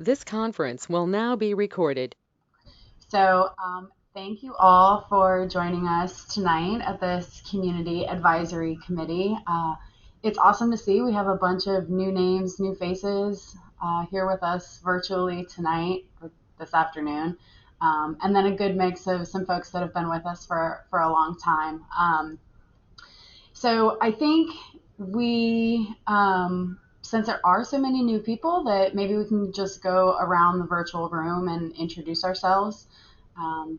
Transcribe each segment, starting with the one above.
This conference will now be recorded. So thank you all for joining us tonight at this Community Advisory Committee. It's awesome to see we have a bunch of new names, new faces here with us virtually tonight, or this afternoon, and then a good mix of some folks that have been with us for a long time. So I think since there are so many new people, that maybe we can just go around the virtual room and introduce ourselves,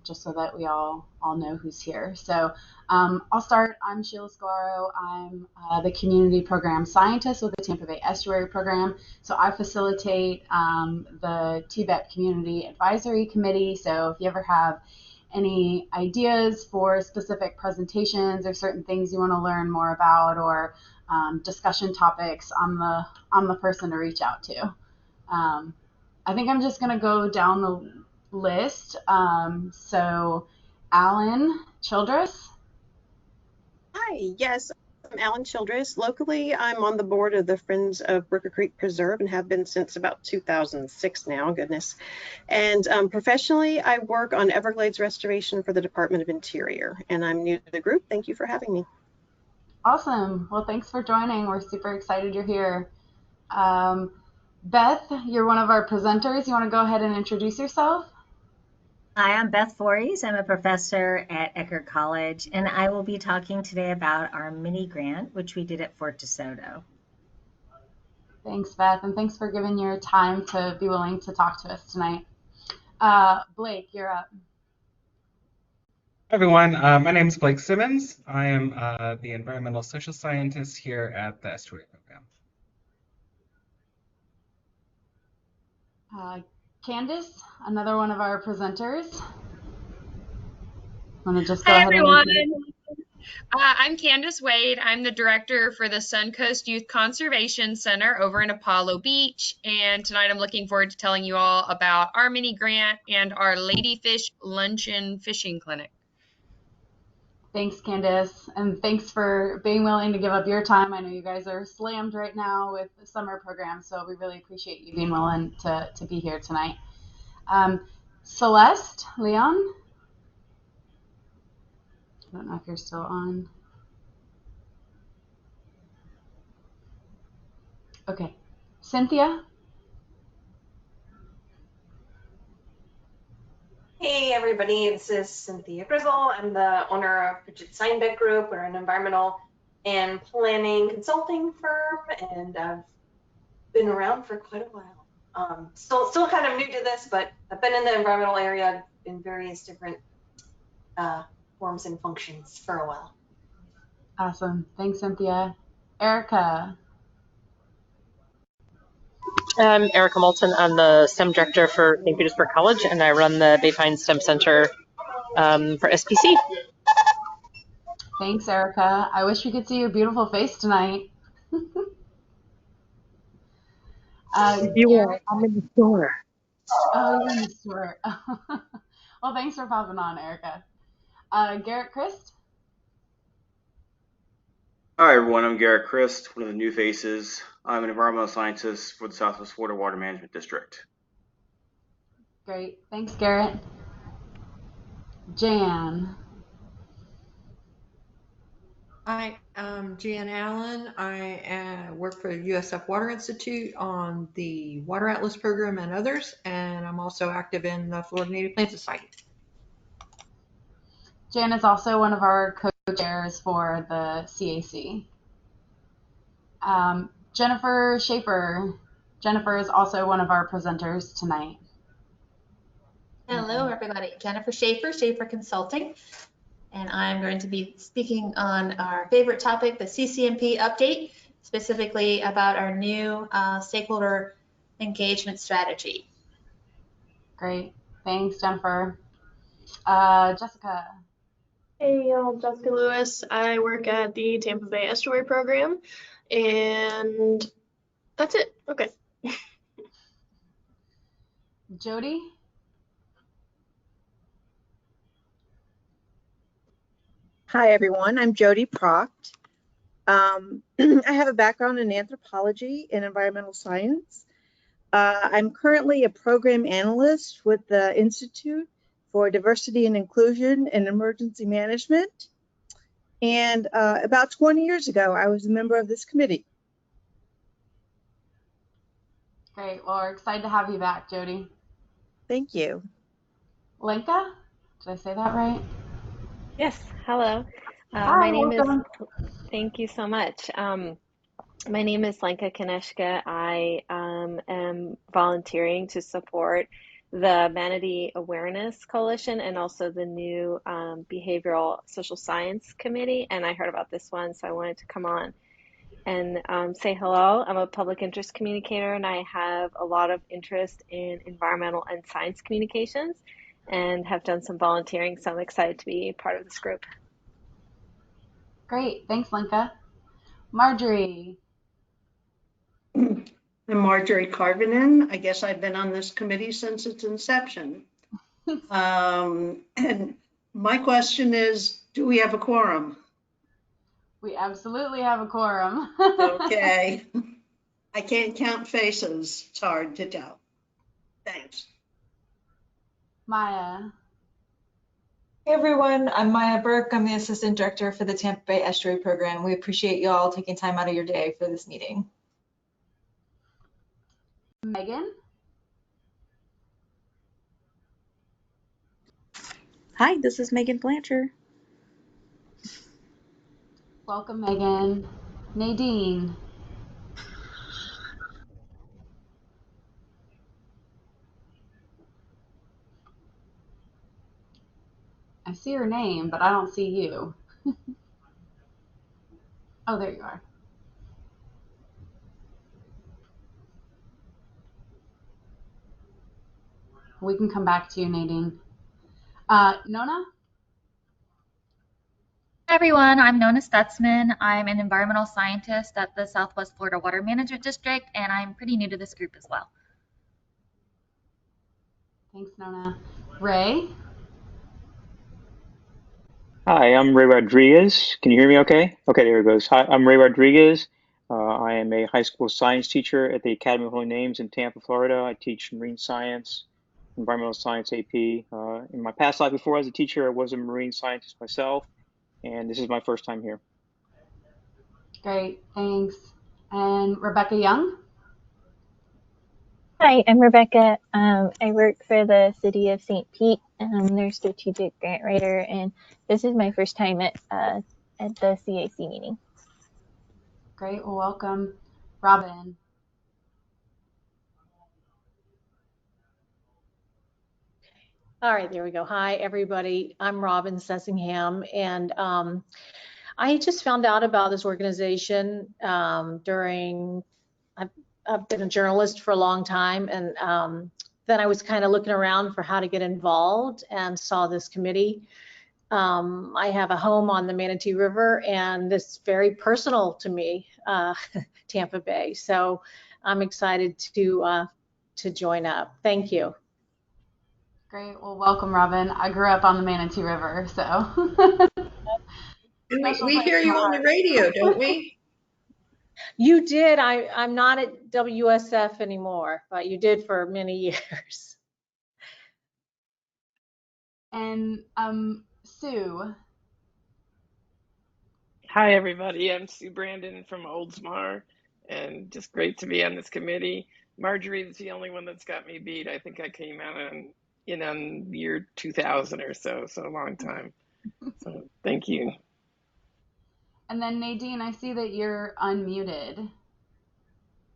just so that we all know who's here. So I'll start. I'm Sheila Scalaro. I'm the Community Program Scientist with the Tampa Bay Estuary Program. So I facilitate the TBEP Community Advisory Committee. So if you ever have any ideas for specific presentations or certain things you want to learn more about, or discussion topics, I'm the person to reach out to. I think I'm just going to go down the list. So Alan Childress. Hi, yes, I'm Alan Childress. Locally, I'm on the board of the Friends of Brooker Creek Preserve and have been since about 2006 now, goodness. And professionally, I work on Everglades restoration for the Department of Interior, and I'm new to the group. Thank you for having me. Awesome. Well, thanks for joining. We're super excited you're here. Beth, you're one of our presenters. You want to go ahead and introduce yourself? Hi, I'm Beth Voorhees. I'm a professor at Eckerd College, and I will be talking today about our mini grant, which we did at Fort DeSoto. Thanks, Beth, and thanks for giving your time to be willing to talk to us tonight. Blake, you're up. Hi everyone, my name is Blake Simmons. I am the environmental social scientist here at the Estuary Program. Candace, another one of our presenters. Want to just go Hi ahead everyone. and I'm Candace Wade. I'm the director for the Suncoast Youth Conservation Center over in Apollo Beach. And tonight I'm looking forward to telling you all about our mini grant and our Ladyfish Luncheon Fishing Clinic. Thanks, Candace, and thanks for being willing to give up your time. I know you guys are slammed right now with the summer program, so we really appreciate you being willing to be here tonight. Celeste Leon, I don't know if you're still on. Okay. Cynthia. Hey everybody, this is Cynthia Grizzle. I'm the owner of Bridget Steinbeck Group. We're an environmental and planning consulting firm, and I've been around for quite a while. Still kind of new to this, but I've been in the environmental area in various different forms and functions for a while. Awesome. Thanks, Cynthia. Erica. I'm Erica Moulton. I'm the STEM director for St. Petersburg College, and I run the Bay Pines STEM Center for SPC. Thanks, Erica. I wish we could see your beautiful face tonight. You are. I'm in the store. Oh, you're in the store. Well, thanks for popping on, Erica. Garrett Christ. Hi everyone, I'm Garrett Christ, one of the new faces. I'm an environmental scientist for the Southwest Florida Water Management District. Great, thanks, Garrett. Jan. Hi, I'm Jan Allen. I work for the USF Water Institute on the Water Atlas program and others, and I'm also active in the Florida Native Plant Society. Jan is also one of our co-chairs for the CAC. Jennifer Schaefer. Jennifer is also one of our presenters tonight. Hello, everybody. Jennifer Schaefer, Schaefer Consulting, and I'm going to be speaking on our favorite topic, the CCMP update, specifically about our new stakeholder engagement strategy. Great. Thanks, Jennifer. Jessica. Hey, I'm Jessica Lewis. I work at the Tampa Bay Estuary Program, and that's it. Okay. Jody. Hi, everyone. I'm Jody Procht. I have a background in anthropology and environmental science. I'm currently a program analyst with the Institute for Diversity and Inclusion in Emergency Management. And about 20 years ago, I was a member of this committee. Great. Well, we're excited to have you back, Jody. Thank you. Lenka? Did I say that right? Yes, hello. Hi, My name is, welcome. thank you so much. My name is Lenka Kaneshka. I am volunteering to support the Manatee Awareness Coalition and also the new Behavioral Social Science Committee. And I heard about this one, so I wanted to come on and say hello. I'm a public interest communicator, and I have a lot of interest in environmental and science communications and have done some volunteering, so I'm excited to be part of this group. Great. Thanks, Lenka. Marjorie. I'm Marjorie Carvinen. I guess I've been on this committee since its inception. And my question is, do we have a quorum? We absolutely have a quorum. Okay. I can't count faces. It's hard to tell. Thanks. Maya. Hey everyone, I'm Maya Burke. I'm the Assistant Director for the Tampa Bay Estuary Program. We appreciate you all taking time out of your day for this meeting. Megan. Hi, this is Megan Blanchard. Welcome, Megan. Nadine. I see your name, but I don't see you. Oh, there you are. We can come back to you, Nadine. Nona? Hi everyone, I'm Nona Stutzman. I'm an environmental scientist at the Southwest Florida Water Management District, and I'm pretty new to this group as well. Thanks, Nona. Ray? Hi, I'm Ray Rodriguez. Can you hear me okay? Okay, there it goes. Hi, I'm Ray Rodriguez. I am a high school science teacher at the Academy of Holy Names in Tampa, Florida. I teach marine science, environmental science AP. In my past life before as a teacher, I was a marine scientist myself, and this is my first time here. Great, thanks. And Rebecca Young? Hi, I'm Rebecca. I work for the City of St. Pete. I'm their strategic grant writer, and this is my first time at the CAC meeting. Great, well, welcome. Robin? All right, there we go. Hi, everybody. I'm Robin Sessingham, and I just found out about this organization during, I've been a journalist for a long time, and then I was kind of looking around for how to get involved and saw this committee. I have a home on the Manatee River, and it's very personal to me, Tampa Bay. So I'm excited to join up. Thank you. Great. Well, welcome, Robin. I grew up on the Manatee River, so. We hear you on the radio, don't we? You did. I'm not at WSF anymore, but you did for many years. And Sue. Hi, everybody. I'm Sue Brandon from Oldsmar, and just great to be on this committee. Marjorie is the only one that's got me beat. I think I came out in year 2000 or so a long time. So thank you. And then Nadine, I see that you're unmuted.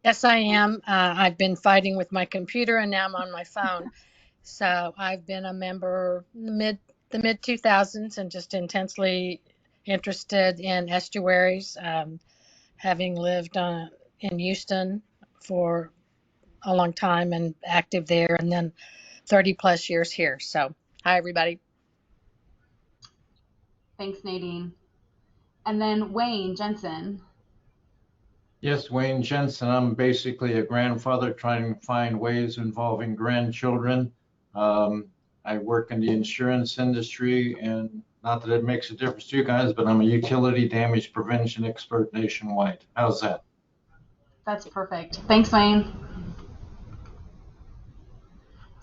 Yes, I am. I've been fighting with my computer, and now I'm on my phone. So I've been a member in the mid 2000s and just intensely interested in estuaries, having lived in Houston for a long time and active there, and then 30 plus years here. So hi, everybody. Thanks, Nadine. And then Wayne Jensen. Yes, Wayne Jensen. I'm basically a grandfather trying to find ways involving grandchildren. I work in the insurance industry, and not that it makes a difference to you guys, but I'm a utility damage prevention expert nationwide. How's that? That's perfect. Thanks, Wayne.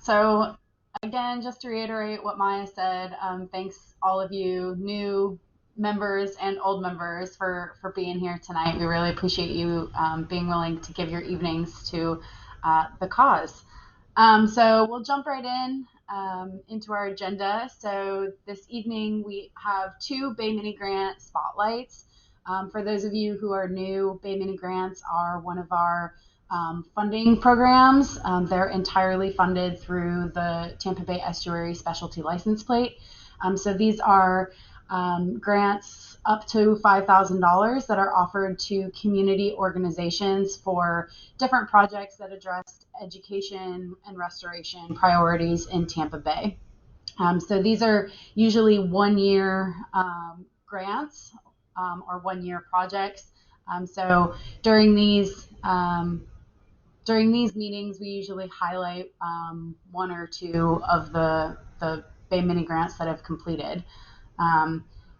So again, just to reiterate what Maya said, thanks all of you new members and old members for being here tonight. We really appreciate you being willing to give your evenings to the cause. So we'll jump right in into our agenda. So this evening we have 2 Bay Mini Grant spotlights. For those of you who are new, Bay Mini Grants are one of our funding programs. They're entirely funded through the Tampa Bay Estuary Specialty License Plate. So these are grants up to $5,000 that are offered to community organizations for different projects that address education and restoration priorities in Tampa Bay. So these are usually 1-year grants or 1-year projects. So during these meetings, we usually highlight 1 or 2 of the Bay Mini Grants that have completed.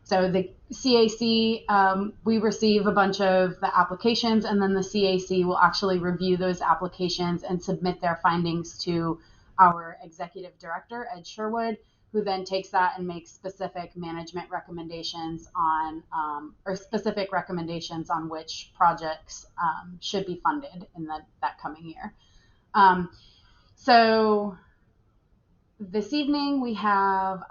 So the CAC, we receive a bunch of the applications, and then the CAC will actually review those applications and submit their findings to our executive director, Ed Sherwood, who then takes that and makes specific management recommendations on, or specific recommendations on which projects should be funded in that coming year. So this evening we have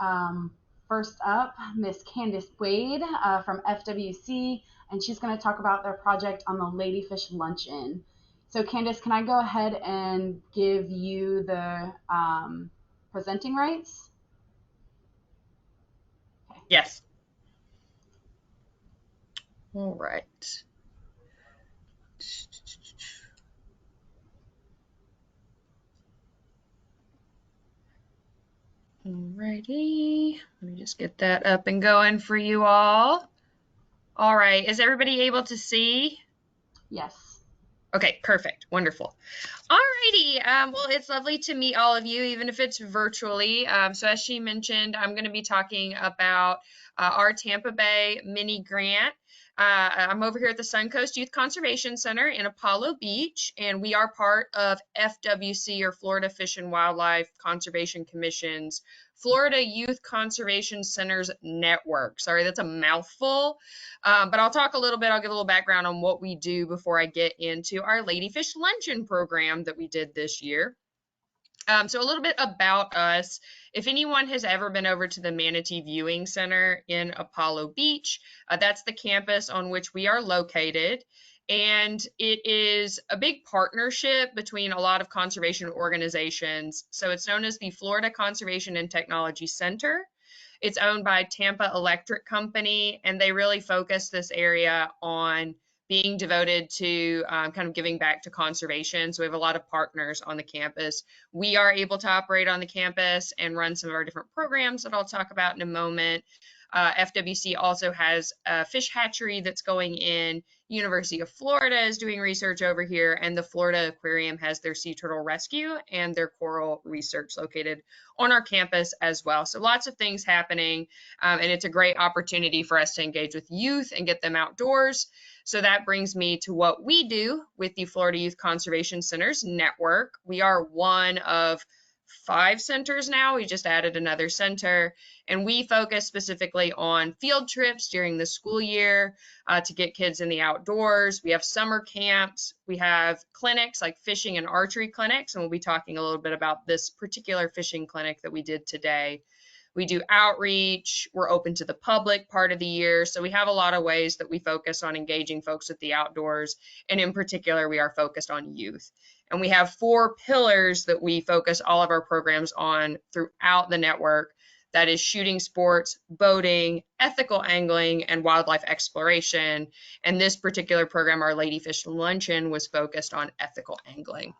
first up Miss Candace Wade from FWC, and she's going to talk about their project on the Ladyfish Luncheon. So Candace, can I go ahead and give you the presenting rights? Yes. All right. Alrighty, let me just get that up and going for you all. All right, is everybody able to see? Yes. Okay, perfect, wonderful. Alrighty, well, it's lovely to meet all of you, even if it's virtually. So as she mentioned, I'm going to be talking about our Tampa Bay mini grant. I'm over here at the Suncoast Youth Conservation Center in Apollo Beach, and we are part of FWC, or Florida Fish and Wildlife Conservation Commission's Florida Youth Conservation Centers Network. Sorry, that's a mouthful, but I'll talk a little bit, I'll give a little background on what we do before I get into our Ladyfish Luncheon program that we did this year. So a little bit about us. If anyone has ever been over to the Manatee Viewing Center in Apollo Beach, that's the campus on which we are located. And it is a big partnership between a lot of conservation organizations. So it's known as the Florida Conservation and Technology Center. It's owned by Tampa Electric Company, and they really focus this area on being devoted to kind of giving back to conservation. So we have a lot of partners on the campus. We are able to operate on the campus and run some of our different programs that I'll talk about in a moment. FWC also has a fish hatchery that's going in. University of Florida is doing research over here, and the Florida Aquarium has their sea turtle rescue and their coral research located on our campus as well. So lots of things happening, and it's a great opportunity for us to engage with youth and get them outdoors. So that brings me to what we do with the Florida Youth Conservation Centers Network. We are one of 5 centers now. We just added another center, and we focus specifically on field trips during the school year to get kids in the outdoors. We have summer camps. We have clinics like fishing and archery clinics, and we'll be talking a little bit about this particular fishing clinic that we did today. We do outreach. We're open to the public part of the year. So we have a lot of ways that we focus on engaging folks with the outdoors. And in particular, we are focused on youth. And we have 4 pillars that we focus all of our programs on throughout the network. That is shooting sports, boating, ethical angling, and wildlife exploration. And this particular program, our Ladyfish Luncheon, was focused on ethical angling.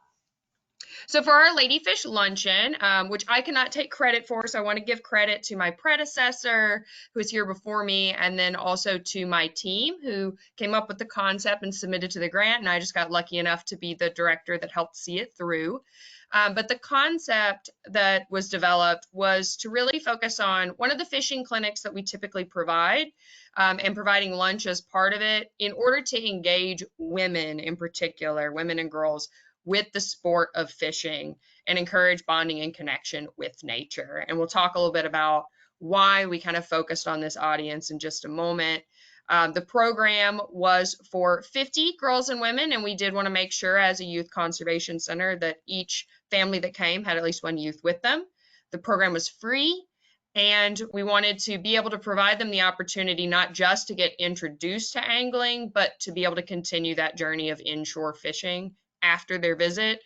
So for our Ladyfish Luncheon, which I cannot take credit for, so I want to give credit to my predecessor who was here before me, and then also to my team who came up with the concept and submitted to the grant, and I just got lucky enough to be the director that helped see it through. But the concept that was developed was to really focus on one of the fishing clinics that we typically provide, and providing lunch as part of it in order to engage women in particular, women and girls, with the sport of fishing and encourage bonding and connection with nature. And we'll talk a little bit about why we kind of focused on this audience in just a moment. The program was for 50 girls and women, and we did want to make sure as a youth conservation center that each family that came had at least one youth with them. The program was free, and we wanted to be able to provide them the opportunity not just to get introduced to angling, but to be able to continue that journey of inshore fishing after their visit.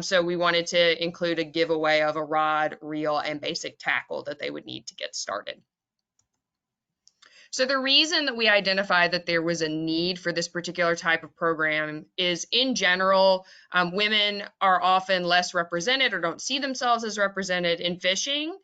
So we wanted to include a giveaway of a rod, reel, and basic tackle that they would need to get started. So the reason that we identified that there was a need for this particular type of program is, in general, women are often less represented or don't see themselves as represented in fishing.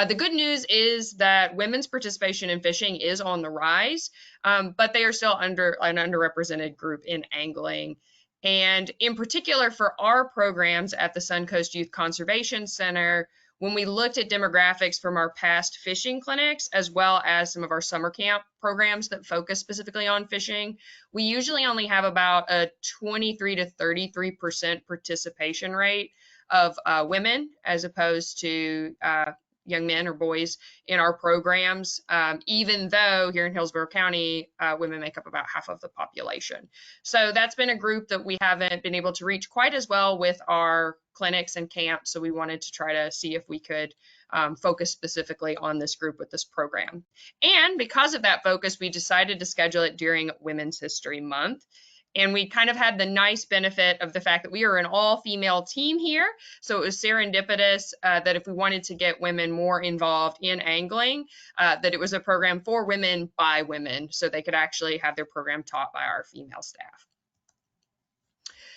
The good news is that women's participation in fishing is on the rise, but they are still an underrepresented group in angling. And in particular for our programs at the Suncoast Youth Conservation Center, when we looked at demographics from our past fishing clinics, as well as some of our summer camp programs that focus specifically on fishing, we usually only have about a 23 to 33% participation rate of women as opposed to young men or boys in our programs, even though here in Hillsborough County, women make up about half of the population. So that's been a group that we haven't been able to reach quite as well with our clinics and camps. So we wanted to try to see if we could focus specifically on this group with this program. And because of that focus, we decided to schedule it during Women's History Month. And we kind of had the nice benefit of the fact that we are an all-female team here. So it was serendipitous that if we wanted to get women more involved in angling, that it was a program for women by women, so they could actually have their program taught by our female staff.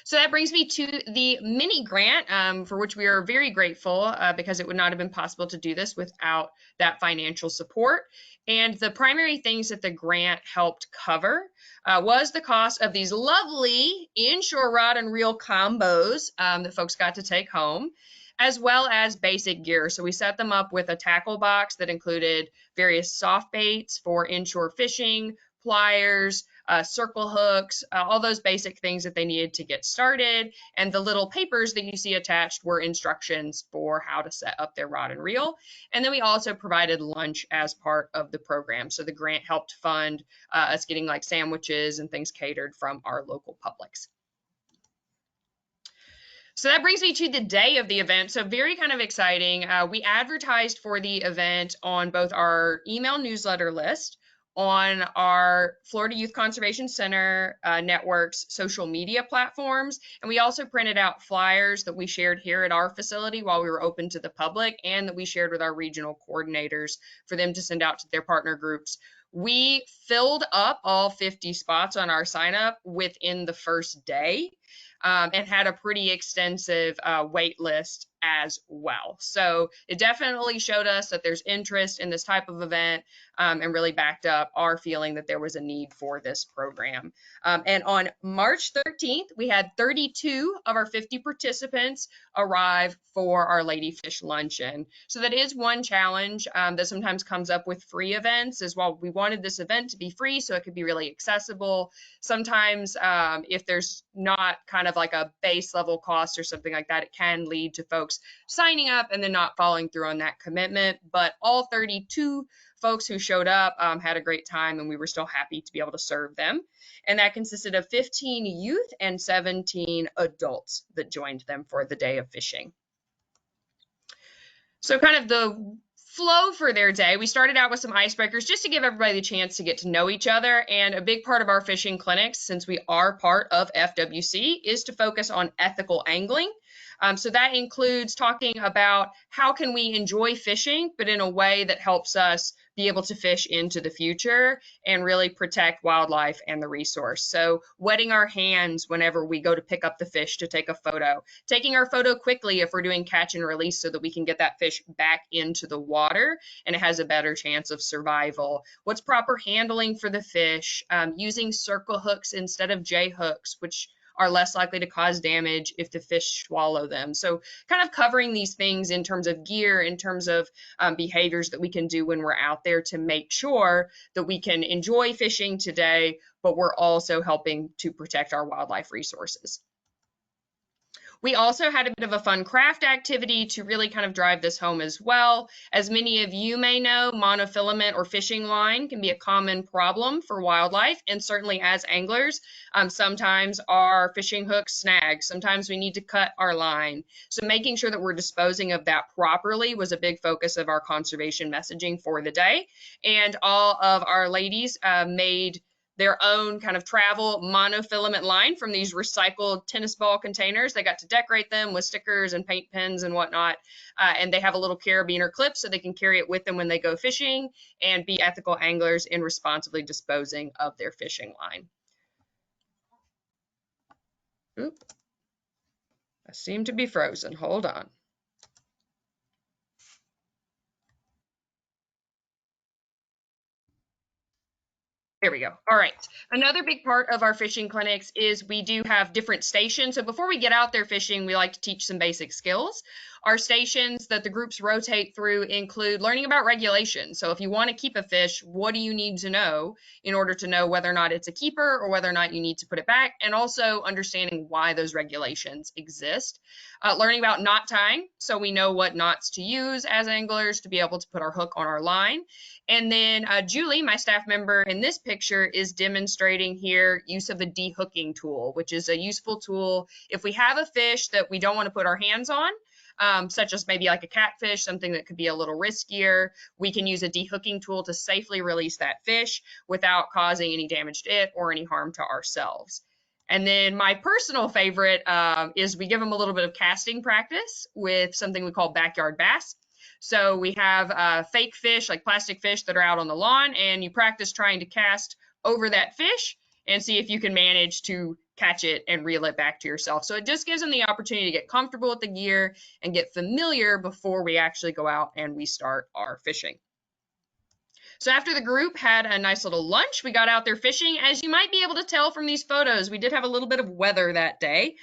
So that brings me to the mini grant, for which we are very grateful because it would not have been possible to do this without that financial support. And the primary things that the grant helped cover was the cost of these lovely inshore rod and reel combos that folks got to take home, as well as basic gear. So we set them up with a tackle box that included various soft baits for inshore fishing, pliers, circle hooks, all those basic things that they needed to get started. And the little papers that you see attached were instructions for how to set up their rod and reel. And then we also provided lunch as part of the program. So the grant helped fund us getting like sandwiches and things catered from our local Publix. So that brings me to the day of the event. So very kind of exciting. We advertised for the event on both our email newsletter list, on our Florida Youth Conservation Center network's social media platforms. And we also printed out flyers that we shared here at our facility while we were open to the public, and that we shared with our regional coordinators for them to send out to their partner groups. We filled up all 50 spots on our sign up within the first day. And had a pretty extensive wait list as well. So it definitely showed us that there's interest in this type of event, and really backed up our feeling that there was a need for this program. And on March 13th, we had 32 of our 50 participants arrive for our Ladyfish Luncheon. So that is one challenge that sometimes comes up with free events, is while we wanted this event to be free so it could be really accessible, sometimes if there's not kind of like a base level cost or something like that, it can lead to folks signing up and then not following through on that commitment. But all 32 folks who showed up had a great time, and we were still happy to be able to serve them. And that consisted of 15 youth and 17 adults that joined them for the day of fishing. So kind of the flow for their day, we started out with some icebreakers just to give everybody the chance to get to know each other. And a big part of our fishing clinics, since we are part of FWC, is to focus on ethical angling. So that includes talking about how can we enjoy fishing, but in a way that helps us be able to fish into the future and really protect wildlife and the resource. So wetting our hands whenever we go to pick up the fish to take a photo, taking our photo quickly if we're doing catch and release so that we can get that fish back into the water and it has a better chance of survival. What's proper handling for the fish, using circle hooks instead of J hooks, which are less likely to cause damage if the fish swallow them. So kind of covering these things in terms of gear, in terms of behaviors that we can do when we're out there to make sure that we can enjoy fishing today, but we're also helping to protect our wildlife resources. We also had a bit of a fun craft activity to really kind of drive this home as well. As many of you may know, monofilament or fishing line can be a common problem for wildlife, and certainly as anglers, sometimes our fishing hooks snag, sometimes we need to cut our line. So making sure that we're disposing of that properly was a big focus of our conservation messaging for the day. And all of our ladies made their own kind of travel monofilament line from these recycled tennis ball containers. They got to decorate them with stickers and paint pens and whatnot. And they have a little carabiner clip so they can carry it with them when they go fishing and be ethical anglers in responsibly disposing of their fishing line. Oop. I seem to be frozen. Hold on. There we go. All right. Another big part of our fishing clinics is we do have different stations. So before we get out there fishing, we like to teach some basic skills. Our stations that the groups rotate through include learning about regulations. So if you want to keep a fish, what do you need to know in order to know whether or not it's a keeper or whether or not you need to put it back, and also understanding why those regulations exist. Learning about knot tying, so we know what knots to use as anglers to be able to put our hook on our line. And then Julie, my staff member in this picture, is demonstrating here use of the de-hooking tool, which is a useful tool if we have a fish that we don't want to put our hands on, such as maybe like a catfish, something that could be a little riskier. We can use a de-hooking tool to safely release that fish without causing any damage to it or any harm to ourselves. And then my personal favorite is we give them a little bit of casting practice with something we call backyard bass. So we have fake fish, like plastic fish that are out on the lawn, and you practice trying to cast over that fish and see if you can manage to catch it and reel it back to yourself. So it just gives them the opportunity to get comfortable with the gear and get familiar before we actually go out and we start our fishing. So after the group had a nice little lunch, we got out there fishing. As you might be able to tell from these photos, we did have a little bit of weather that day.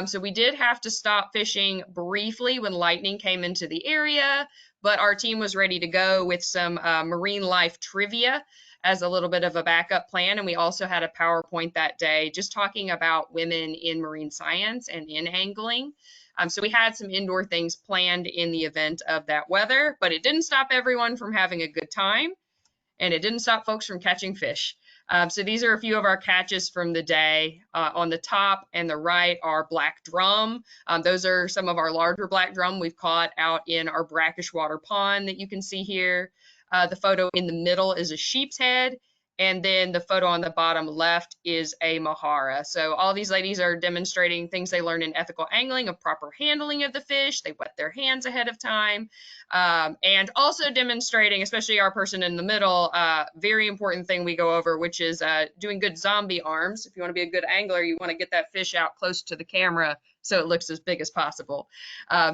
So we did have to stop fishing briefly when lightning came into the area, but our team was ready to go with some marine life trivia as a little bit of a backup plan. And we also had a PowerPoint that day just talking about women in marine science and in angling. So we had some indoor things planned in the event of that weather, but it didn't stop everyone from having a good time. And it didn't stop folks from catching fish. So these are a few of our catches from the day. On the top and the right are black drum. Those are some of our larger black drum we've caught out in our brackish water pond that you can see here. The photo in the middle is a sheep's head. And then the photo on the bottom left is a mahara. So all these ladies are demonstrating things they learned in ethical angling of proper handling of the fish. They wet their hands ahead of time. And also demonstrating, especially our person in the middle, very important thing we go over, which is doing good zombie arms. If you want to be a good angler, you want to get that fish out close to the camera so it looks as big as possible.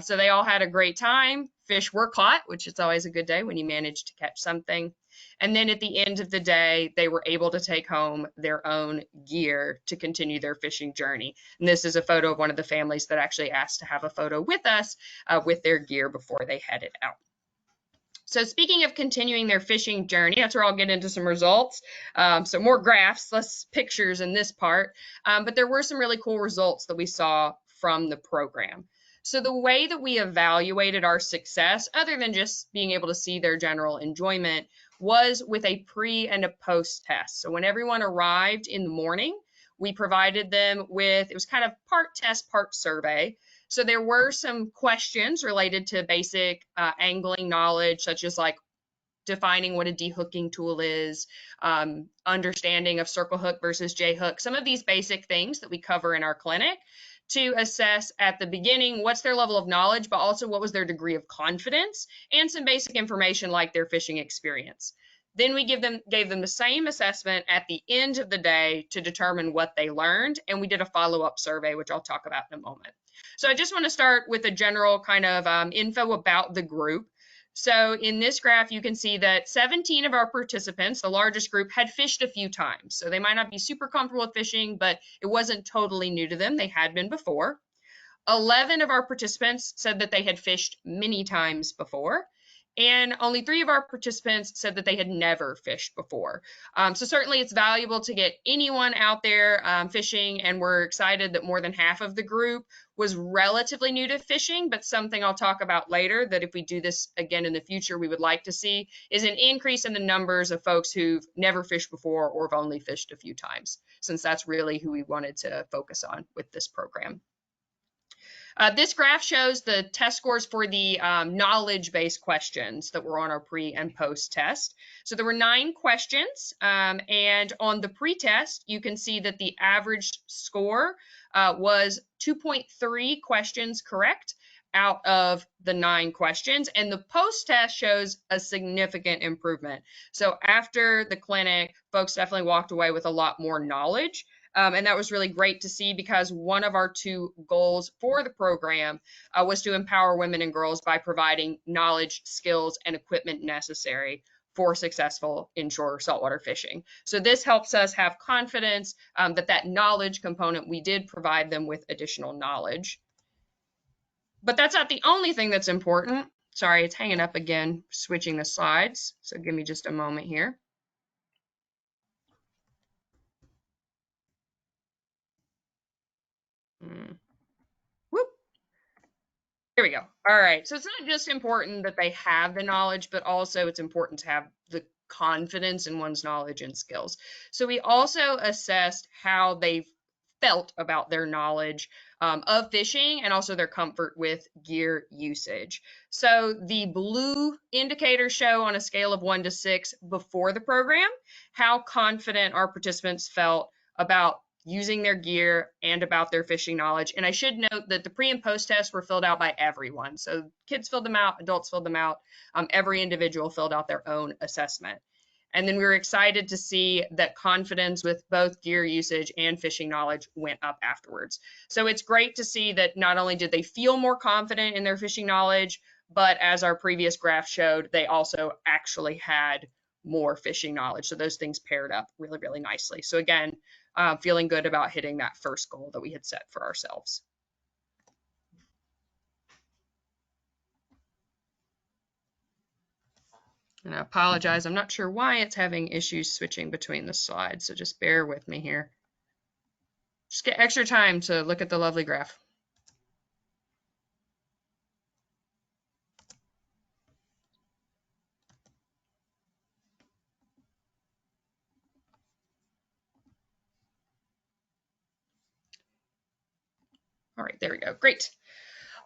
So they all had a great time. Fish were caught, which is always a good day when you manage to catch something. And then at the end of the day, they were able to take home their own gear to continue their fishing journey. And this is a photo of one of the families that actually asked to have a photo with us with their gear before they headed out. So speaking of continuing their fishing journey, that's where I'll get into some results. So more graphs, less pictures in this part, but there were some really cool results that we saw from the program. So the way that we evaluated our success, other than just being able to see their general enjoyment, was with a pre and a post test. So when everyone arrived in the morning, we provided them with, it was kind of part test, part survey. So there were some questions related to basic angling knowledge, such as like defining what a de-hooking tool is, understanding of circle hook versus J hook, some of these basic things that we cover in our clinic to assess at the beginning what's their level of knowledge, but also what was their degree of confidence, and some basic information like their fishing experience. Then we gave them the same assessment at the end of the day to determine what they learned, and we did a follow-up survey, which I'll talk about in a moment. So I just want to start with a general kind of info about the group. So in this graph, you can see that 17 of our participants, the largest group, had fished a few times. So they might not be super comfortable with fishing, but it wasn't totally new to them. They had been before. 11 of our participants said that they had fished many times before. And only 3 of our participants said that they had never fished before. So certainly it's valuable to get anyone out there fishing, and we're excited that more than half of the group was relatively new to fishing, but something I'll talk about later that if we do this again in the future, we would like to see is an increase in the numbers of folks who've never fished before or have only fished a few times, since that's really who we wanted to focus on with this program. This graph shows the test scores for the knowledge-based questions that were on our pre and post test. So there were 9 questions, and on the pre-test, you can see that the average score was 2.3 questions correct out of the 9 questions, and the post-test shows a significant improvement. So after the clinic, folks definitely walked away with a lot more knowledge. And that was really great to see, because one of our 2 goals for the program was to empower women and girls by providing knowledge, skills, and equipment necessary for successful inshore saltwater fishing. So this helps us have confidence that knowledge component, we did provide them with additional knowledge. But that's not the only thing that's important. Sorry, it's hanging up again, switching the slides. So give me just a moment here. Whoop. Here we go. All right. So it's not just important that they have the knowledge, but also it's important to have the confidence in one's knowledge and skills. So we also assessed how they felt about their knowledge of fishing and also their comfort with gear usage. So the blue indicators show on a scale of 1 to 6 before the program how confident our participants felt about using their gear and about their fishing knowledge. And I should note that the pre and post tests were filled out by everyone. So kids filled them out, adults filled them out, every individual filled out their own assessment. And then we were excited to see that confidence with both gear usage and fishing knowledge went up afterwards. So it's great to see that not only did they feel more confident in their fishing knowledge, but as our previous graph showed, they also actually had more fishing knowledge. So those things paired up really, really nicely. So again, feeling good about hitting that first goal that we had set for ourselves. And I apologize, I'm not sure why it's having issues switching between the slides, so just bear with me here. Just get extra time to look at the lovely graph. All right, there we go. Great.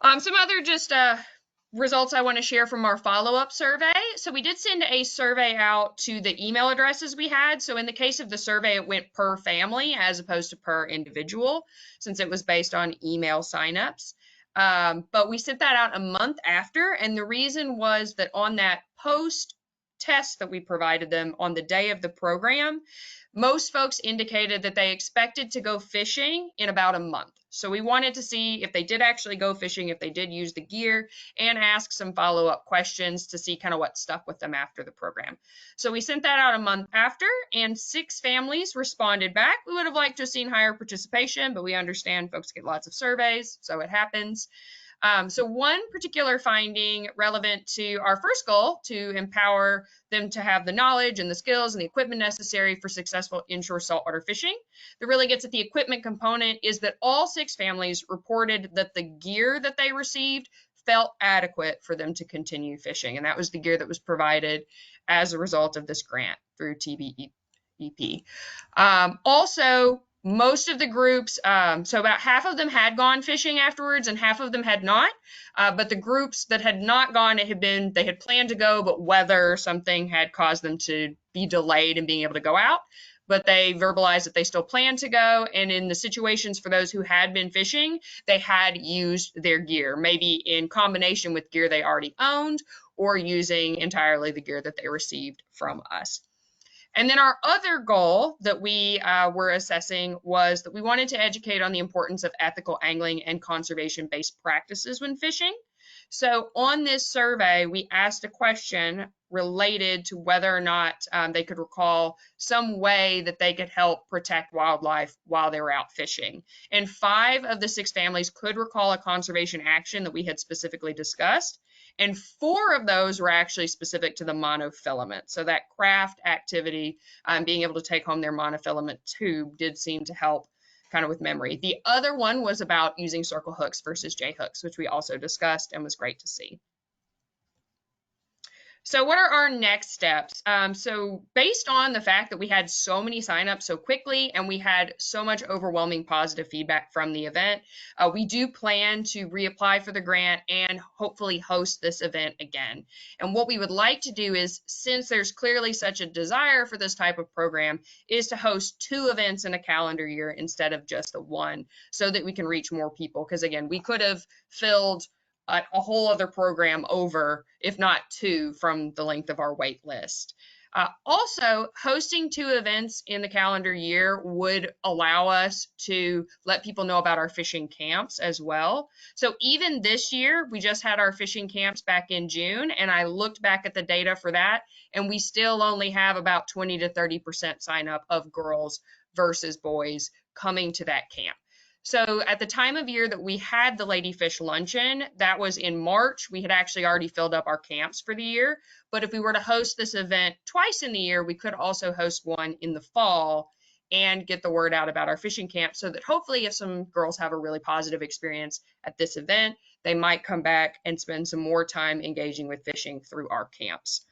Some other just results I want to share from our follow-up survey. So we did send a survey out to the email addresses we had. So in the case of the survey, it went per family as opposed to per individual, since it was based on email signups. But we sent that out a month after, and the reason was that on that post test that we provided them on the day of the program, most folks indicated that they expected to go fishing in about a month. So we wanted to see if they did actually go fishing, if they did use the gear, and ask some follow-up questions to see kind of what stuck with them after the program. So we sent that out a month after, and 6 families responded back. We would have liked to have seen higher participation, but we understand folks get lots of surveys, so it happens. So one particular finding relevant to our first goal, to empower them to have the knowledge and the skills and the equipment necessary for successful inshore saltwater fishing, that really gets at the equipment component, is that all 6 families reported that the gear that they received felt adequate for them to continue fishing. And that was the gear that was provided as a result of this grant through TBEP. Also, most of the groups, so about half of them had gone fishing afterwards and half of them had not. But the groups that had not gone, they had planned to go, but weather or something had caused them to be delayed in being able to go out. But they verbalized that they still plan to go. And in the situations for those who had been fishing, they had used their gear, maybe in combination with gear they already owned or using entirely the gear that they received from us. And then our other goal that we were assessing was that we wanted to educate on the importance of ethical angling and conservation-based practices when fishing. So on this survey, we asked a question related to whether or not they could recall some way that they could help protect wildlife while they were out fishing. And 5 of the 6 families could recall a conservation action that we had specifically discussed. And 4 of those were actually specific to the monofilament. So that craft activity, being able to take home their monofilament tube, did seem to help kind of with memory. The other one was about using circle hooks versus J hooks, which we also discussed and was great to see. So what are our next steps? So based on the fact that we had so many signups so quickly and we had so much overwhelming positive feedback from the event, we do plan to reapply for the grant and hopefully host this event again. And what we would like to do is, since there's clearly such a desire for this type of program, is to host 2 events in a calendar year instead of just the one, so that we can reach more people. Because again, we could have filled a whole other program over, if not 2, from the length of our wait list. Also, hosting 2 events in the calendar year would allow us to let people know about our fishing camps as well. So even this year, we just had our fishing camps back in June, and I looked back at the data for that, and we still only have about 20 to 30% sign up of girls versus boys coming to that camp. So at the time of year that we had the Ladyfish Luncheon, that was in March, we had actually already filled up our camps for the year. But if we were to host this event twice in the year, we could also host one in the fall and get the word out about our fishing camp, so that hopefully if some girls have a really positive experience at this event, they might come back and spend some more time engaging with fishing through our camps.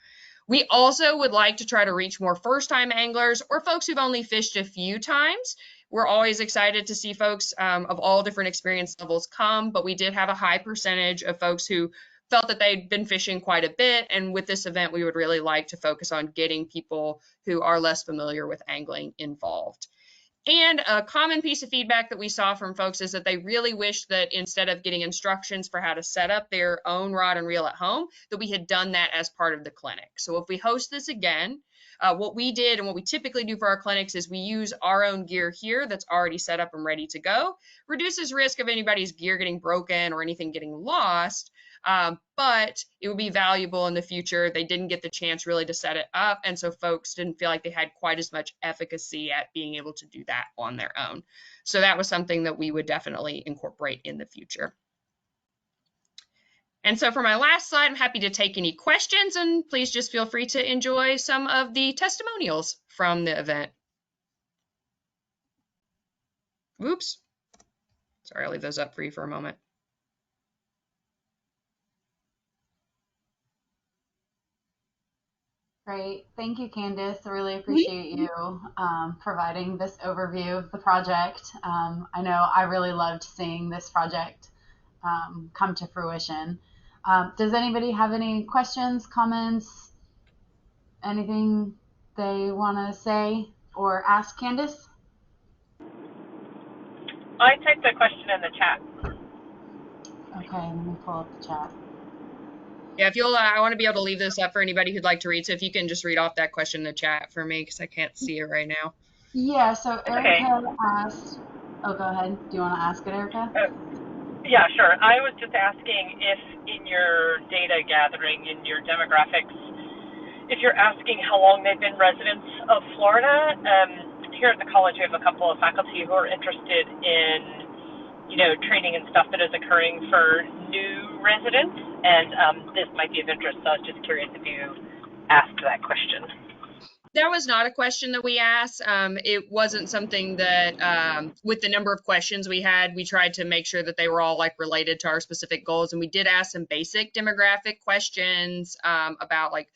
We also would like to try to reach more first-time anglers or folks who've only fished a few times. We're always excited to see folks of all different experience levels come, but we did have a high percentage of folks who felt that they'd been fishing quite a bit. And with this event, we would really like to focus on getting people who are less familiar with angling involved. And a common piece of feedback that we saw from folks is that they really wish that instead of getting instructions for how to set up their own rod and reel at home, that we had done that as part of the clinic. So if we host this again, what we did and what we typically do for our clinics is we use our own gear here that's already set up and ready to go. Reduces risk of anybody's gear getting broken or anything getting lost, but it would be valuable in the future. They didn't get the chance really to set it up, and so folks didn't feel like they had quite as much efficacy at being able to do that on their own. So that was something that we would definitely incorporate in the future. And so for my last slide, I'm happy to take any questions, and please just feel free to enjoy some of the testimonials from the event. Oops. Sorry, I'll leave those up for you for a moment. Great. Thank you, Candace. I really appreciate you providing this overview of the project. I know I really loved seeing this project come to fruition. Does anybody have any questions, comments, anything they want to say or ask Candace? I typed a question in the chat. Okay, let me pull up the chat. Yeah, if you'll, I want to be able to leave this up for anybody who'd like to read. So if you can just read off that question in the chat for me, because I can't see it right now. Yeah, so Erica Okay. asked, oh, go ahead. Do you want to ask it, Erica? Yeah, sure. I was just asking if in your data gathering, in your demographics, if you're asking how long they've been residents of Florida. Here at the college, we have a couple of faculty who are interested in, training and stuff that is occurring for new residents, and this might be of interest, so I was just curious if you asked that question. That was not a question that we asked. It wasn't something that, with the number of questions we had, we tried to make sure that they were all like related to our specific goals. And we did ask some basic demographic questions about like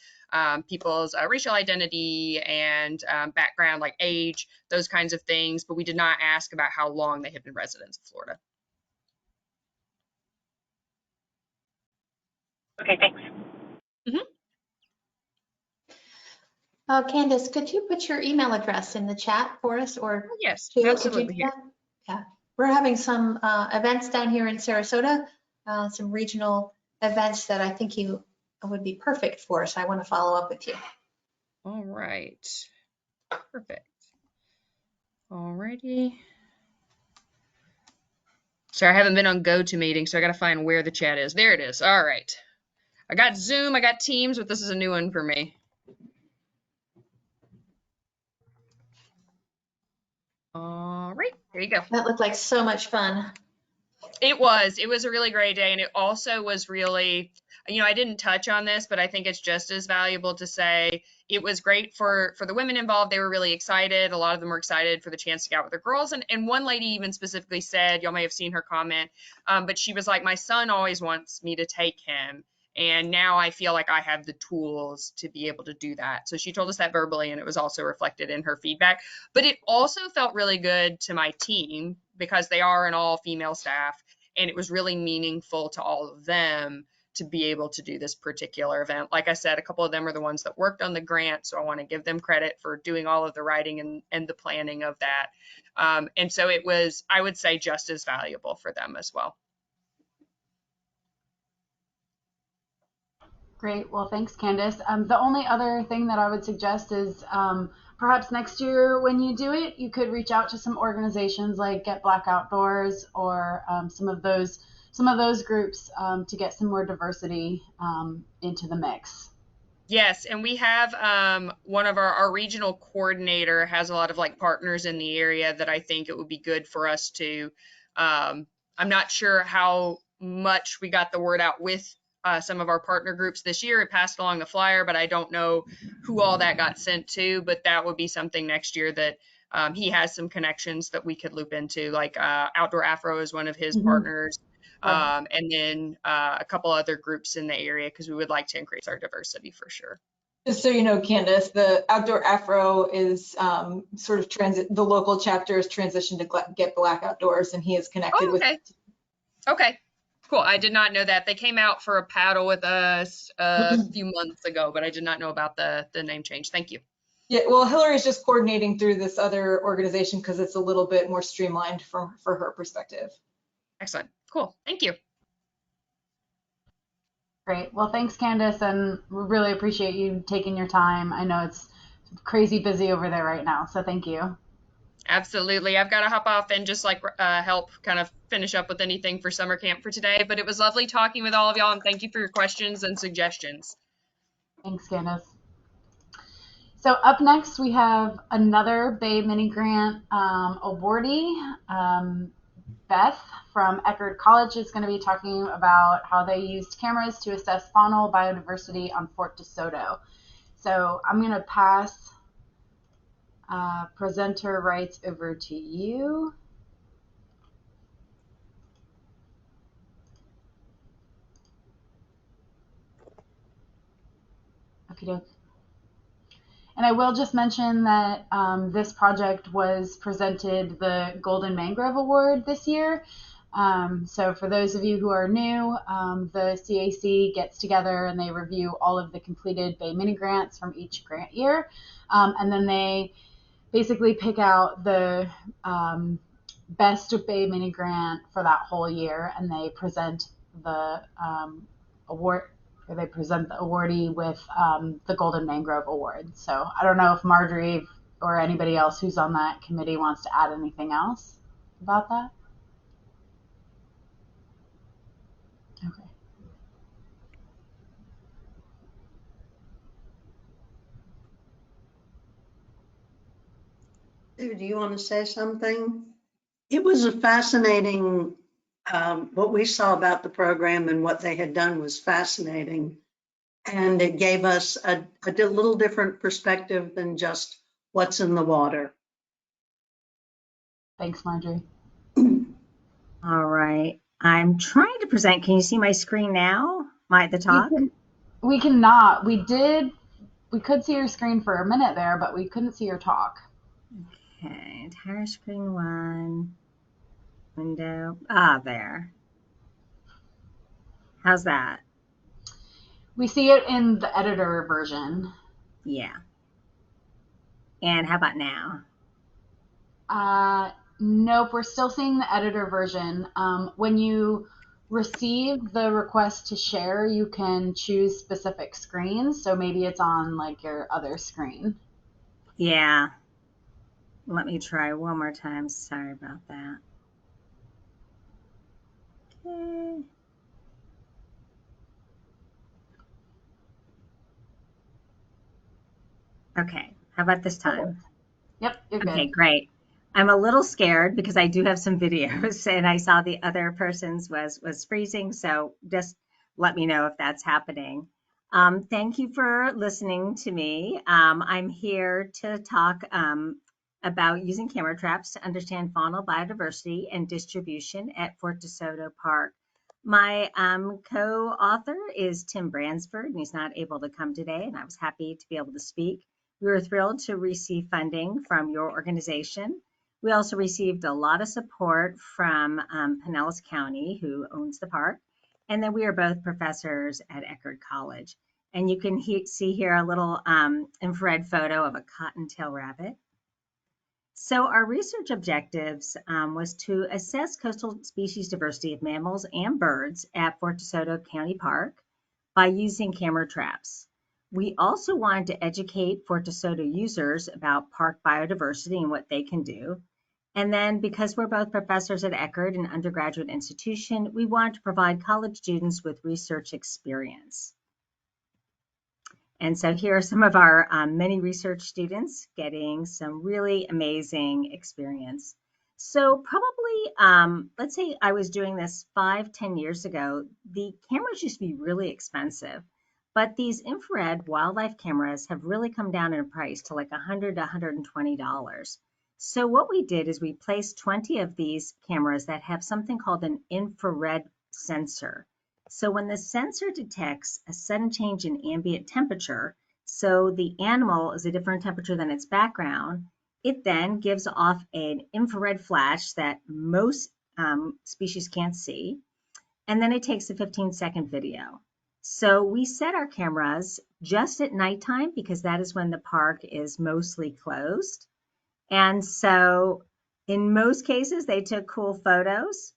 people's racial identity and background, like age, those kinds of things. But we did not ask about how long they had been residents of Florida. Okay, thanks. Mm-hmm. Candace, could you put your email address in the chat for us, or yes, Sheila, absolutely. could you do that? Yeah, we're having some events down here in Sarasota, some regional events that I think you would be perfect for. So I want to follow up with you. All right, perfect. All righty. Sorry, I haven't been on GoToMeeting, so I got to find where the chat is. There it is. All right. I got Zoom, I got Teams, but this is a new one for me. All right, there you go. That looked like so much fun. It was a really great day. And it also was really, I didn't touch on this, but I think it's just as valuable to say it was great for the women involved. They were really excited. A lot of them were excited for the chance to get out with their girls. And one lady even specifically said, y'all may have seen her comment, but she was like, my son always wants me to take him. And now I feel like I have the tools to be able to do that. So she told us that verbally, and it was also reflected in her feedback. But it also felt really good to my team because they are an all-female staff, and it was really meaningful to all of them to be able to do this particular event. Like I said, a couple of them are the ones that worked on the grant, so I want to give them credit for doing all of the writing and the planning of that. And so it was, I would say, just as valuable for them as well. Great. Well, thanks, Candace. The only other thing that I would suggest is perhaps next year when you do it, you could reach out to some organizations like Get Black Outdoors or some of those groups to get some more diversity into the mix. Yes, and we have one of our regional coordinator has a lot of like partners in the area that I think it would be good for us to. I'm not sure how much we got the word out with some of our partner groups this year. It passed along the flyer, but I don't know who all that got sent to. But that would be something next year that he has some connections that we could loop into, like Outdoor Afro is one of his partners. And then a couple other groups in the area because we would like to increase our diversity for sure. Just so you know, Candace, the Outdoor Afro is sort of the local chapter is transitioned to Get Black Outdoors, and he is connected with. Okay, cool. I did not know that. They came out for a paddle with us a few months ago, but I did not know about the name change. Thank you. Yeah, well, Hillary's just coordinating through this other organization because it's a little bit more streamlined for her perspective. Excellent. Cool. Thank you. Great. Well, thanks, Candace, and we really appreciate you taking your time. I know it's crazy busy over there right now, so thank you. Absolutely. I've got to hop off and just help kind of finish up with anything for summer camp for today, but it was lovely talking with all of y'all, and thank you for your questions and suggestions. Thanks, Candace. So up next, we have another Bay Mini Grant awardee. Beth from Eckerd College is going to be talking about how they used cameras to assess faunal biodiversity on Fort DeSoto. So I'm going to pass presenter rights over to you. Okie doke. And I will just mention that this project was presented the Golden Mangrove Award this year. So for those of you who are new, the CAC gets together and they review all of the completed Bay Mini Grants from each grant year. And then they basically pick out the best Bay Mini Grant for that whole year, and they present the award. They present the awardee with the Golden Mangrove Award. So I don't know if Marjorie or anybody else who's on that committee wants to add anything else about that. Okay. Sue, do you want to say something? It was a fascinating, what we saw about the program and what they had done was fascinating. And it gave us a little different perspective than just what's in the water. Thanks, Marjorie. All right. I'm trying to present. Can you see my screen now? At the top? We cannot. We could see your screen for a minute there, but we couldn't see your talk. Okay. Entire screen one. Window. There. How's that? We see it in the editor version. Yeah. And how about now? Nope, we're still seeing the editor version. When you receive the request to share, you can choose specific screens. So maybe it's on like your other screen. Yeah. Let me try one more time. Sorry about that. Okay. Okay, how about this time? Yep, you're good. Okay, great. I'm a little scared because I do have some videos and I saw the other person's was freezing. So just let me know if that's happening. Thank you for listening to me. I'm here to talk about using camera traps to understand faunal biodiversity and distribution at Fort DeSoto Park. My co-author is Tim Bransford, and he's not able to come today, and I was happy to be able to speak. We were thrilled to receive funding from your organization. We also received a lot of support from Pinellas County, who owns the park, and then we are both professors at Eckerd College. And you can see here a little infrared photo of a cottontail rabbit. So our research objectives was to assess coastal species diversity of mammals and birds at Fort DeSoto County Park by using camera traps. We also wanted to educate Fort DeSoto users about park biodiversity and what they can do. And then because we're both professors at Eckerd, an undergraduate institution, we wanted to provide college students with research experience. And so here are some of our many research students getting some really amazing experience. So probably, let's say I was doing this 5-10 years ago, the cameras used to be really expensive, but these infrared wildlife cameras have really come down in price to like $100 to $120. So what we did is we placed 20 of these cameras that have something called an infrared sensor. So when the sensor detects a sudden change in ambient temperature, so the animal is a different temperature than its background, it then gives off an infrared flash that most species can't see, and then it takes a 15-second video. So we set our cameras just at nighttime because that is when the park is mostly closed. And so in most cases, they took cool photos.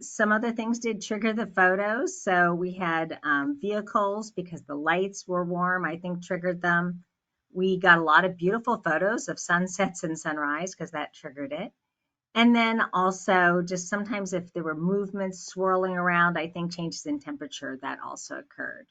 Some other things did trigger the photos. So we had vehicles because the lights were warm, I think triggered them. We got a lot of beautiful photos of sunsets and sunrise because that triggered it. And then also just sometimes if there were movements swirling around, I think changes in temperature that also occurred.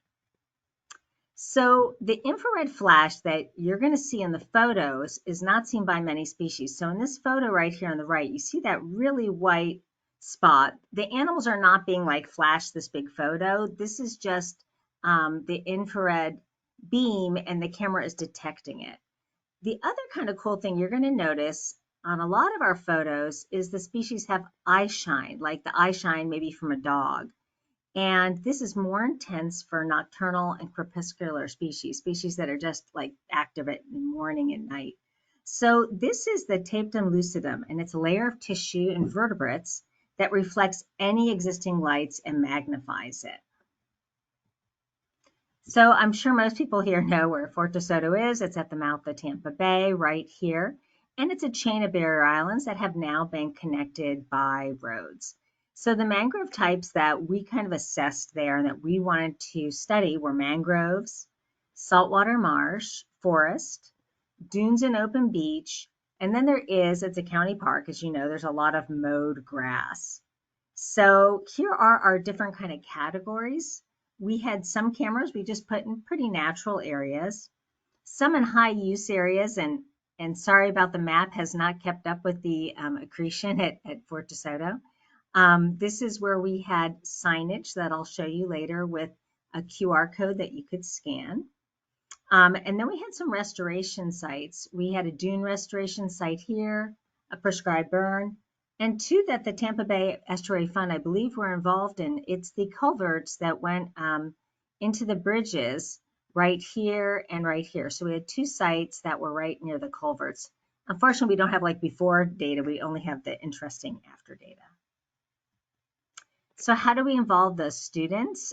So the infrared flash that you're going to see in the photos is not seen by many species. So in this photo right here on the right, you see that really white spot. The animals are not being like flashed this big photo. This is just the infrared beam and the camera is detecting it. The other kind of cool thing you're going to notice on a lot of our photos is the species have eye shine, like the eye shine maybe from a dog. And this is more intense for nocturnal and crepuscular species that are just like active at morning and night. So this is the tapetum lucidum, and it's a layer of tissue and vertebrates that reflects any existing lights and magnifies it. So I'm sure most people here know where Fort DeSoto is. It's at the mouth of Tampa Bay right here. And it's a chain of barrier islands that have now been connected by roads. So the mangrove types that we kind of assessed there and that we wanted to study were mangroves, saltwater marsh, forest, dunes and open beach, and then it's a county park, as you know, there's a lot of mowed grass. So here are our different kind of categories. We had some cameras we just put in pretty natural areas, some in high use areas, and sorry about the map has not kept up with the accretion at Fort DeSoto. This is where we had signage that I'll show you later with a QR code that you could scan. And then we had some restoration sites. We had a dune restoration site here, a prescribed burn, and two that the Tampa Bay Estuary Fund, I believe, were involved in. It's the culverts that went into the bridges right here and right here. So we had two sites that were right near the culverts. Unfortunately, we don't have like before data. We only have the interesting after data. So how do we involve the students?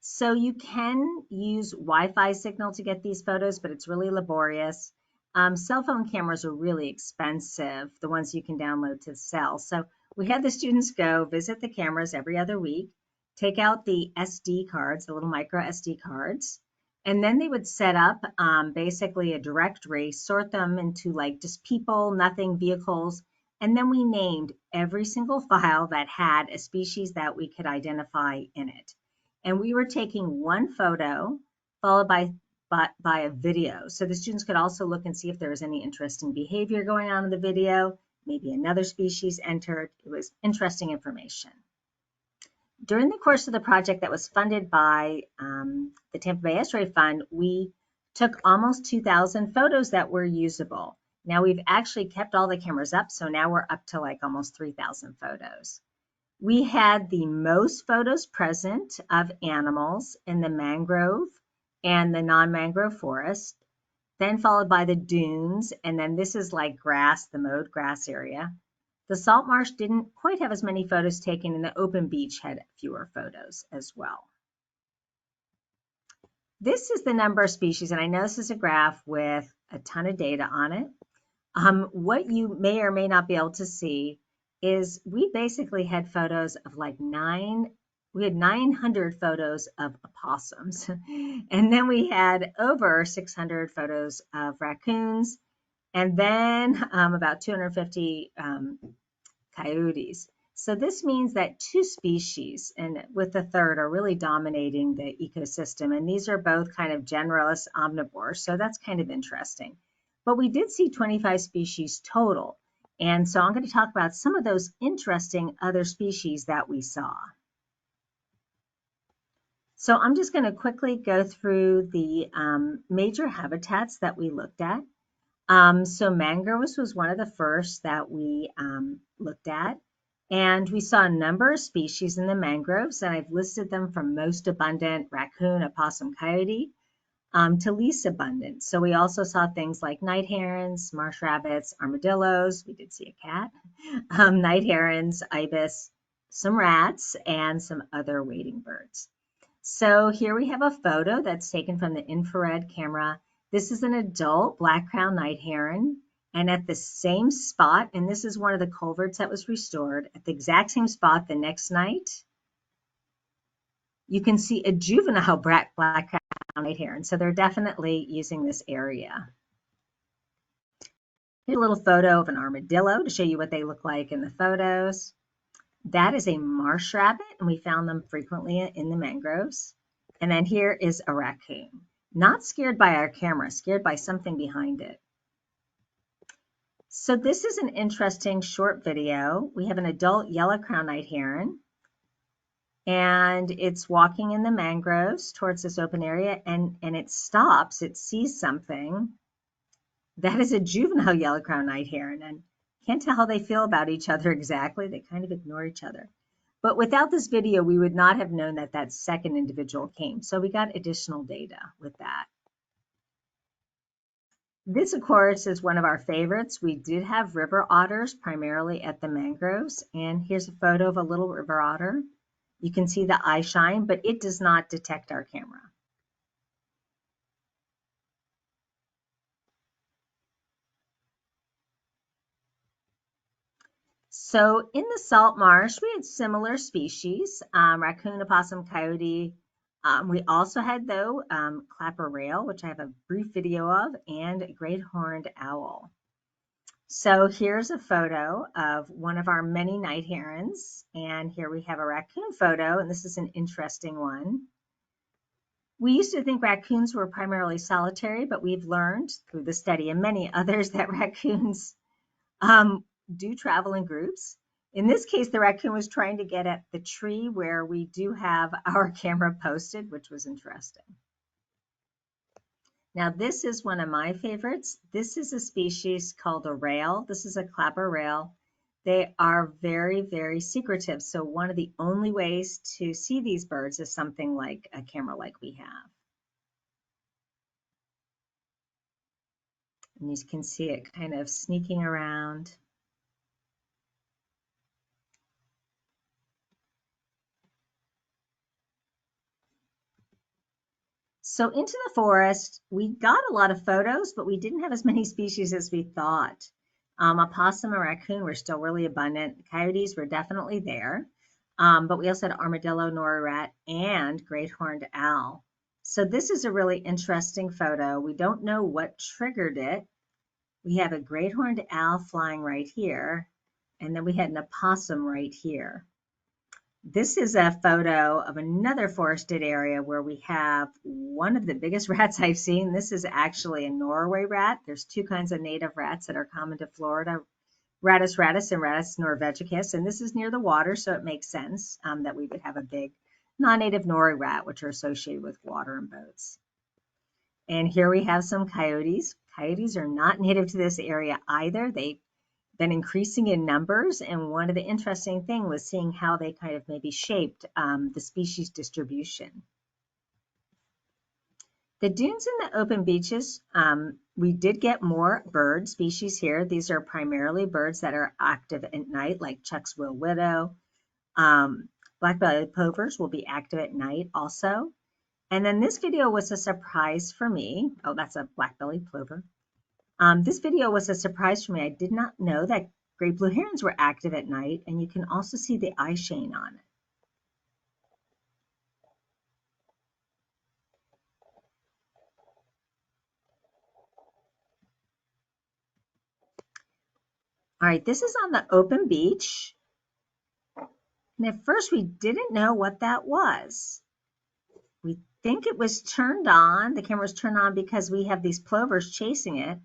So you can use Wi-Fi signal to get these photos, but it's really laborious. Cell phone cameras are really expensive, the ones you can download to sell. So we had the students go visit the cameras every other week, take out the SD cards, the little micro SD cards, and then they would set up basically a directory, sort them into like just people, nothing, vehicles, and then we named every single file that had a species that we could identify in it. And we were taking one photo followed by a video. So the students could also look and see if there was any interesting behavior going on in the video. maybe another species entered. It was interesting information. During the course of the project that was funded by the Tampa Bay Estuary Fund, we took almost 2,000 photos that were usable. Now we've actually kept all the cameras up, so now we're up to like almost 3,000 photos. We had the most photos present of animals in the mangrove and the non-mangrove forest, then followed by the dunes, and then this is like grass, the mowed grass area. The salt marsh didn't quite have as many photos taken, and the open beach had fewer photos as well. This is the number of species, and I know this is a graph with a ton of data on it. What you may or may not be able to see is we basically had photos of like 900 photos of opossums, and then we had over 600 photos of raccoons, and then about 250 coyotes. So this means that 2 species, and with the third, are really dominating the ecosystem, and these are both kind of generalist omnivores, so that's kind of interesting. But we did see 25 species total, and so I'm going to talk about some of those interesting other species that we saw. So I'm just going to quickly go through the major habitats that we looked at. So mangroves was one of the first that we looked at, and we saw a number of species in the mangroves, and I've listed them from most abundant, raccoon, opossum, coyote, to least abundant. So we also saw things like night herons, marsh rabbits, armadillos, we did see a cat, night herons, ibis, some rats, and some other wading birds. So here we have a photo that's taken from the infrared camera. This is an adult black-crowned night heron, and at the same spot, and this is one of the culverts that was restored, at the exact same spot the next night, you can see a juvenile black-crowned night heron. So they're definitely using this area. Here's a little photo of an armadillo to show you what they look like in the photos. That is a marsh rabbit, and we found them frequently in the mangroves. And then here is a raccoon. Not scared by our camera, scared by something behind it. So this is an interesting short video. We have an adult yellow-crowned night heron, and it's walking in the mangroves towards this open area, and it stops. It sees something. That is a juvenile yellow-crowned night heron, and can't tell how they feel about each other exactly. They kind of ignore each other. But without this video, we would not have known that that second individual came. So we got additional data with that. This, of course, is one of our favorites. We did have river otters primarily at the mangroves. And here's a photo of a little river otter. You can see the eye shine, but it does not detect our camera. So in the salt marsh, we had similar species, raccoon, opossum, coyote. We also had, though, clapper rail, which I have a brief video of, and a great horned owl. So here's a photo of one of our many night herons, and here we have a raccoon photo, and this is an interesting one. We used to think raccoons were primarily solitary, but we've learned through the study and many others that raccoons do travel in groups. In this case, the raccoon was trying to get at the tree where we do have our camera posted, which was interesting. Now, this is one of my favorites. This is a species called a rail. This is a clapper rail. They are very, very secretive. So one of the only ways to see these birds is something like a camera like we have. And you can see it kind of sneaking around. So into the forest, we got a lot of photos, but we didn't have as many species as we thought. Opossum and raccoon were still really abundant. Coyotes were definitely there, but we also had armadillo, nori rat, and great horned owl. So this is a really interesting photo. We don't know what triggered it. We have a great horned owl flying right here, and then we had an opossum right here. This is a photo of another forested area where we have one of the biggest rats I've seen. This is actually a Norway rat. There's 2 kinds of native rats that are common to Florida, Rattus rattus and Rattus norvegicus, and this is near the water, so it makes sense that we would have a big non-native nori rat, which are associated with water and boats. And here we have some coyotes. Coyotes are not native to this area either. They've been increasing in numbers, and one of the interesting things was seeing how they kind of maybe shaped the species distribution. The dunes and the open beaches, we did get more bird species here. These are primarily birds that are active at night, like Chuck's Will Widow. Black-bellied plovers will be active at night also. And then this video was a surprise for me. Oh, that's a black-bellied plover. This video was a surprise for me. I did not know that great blue herons were active at night, and you can also see the eye sheen on it. All right, this is on the open beach. And at first we didn't know what that was. We think it was turned on, the camera was turned on because we have these plovers chasing it.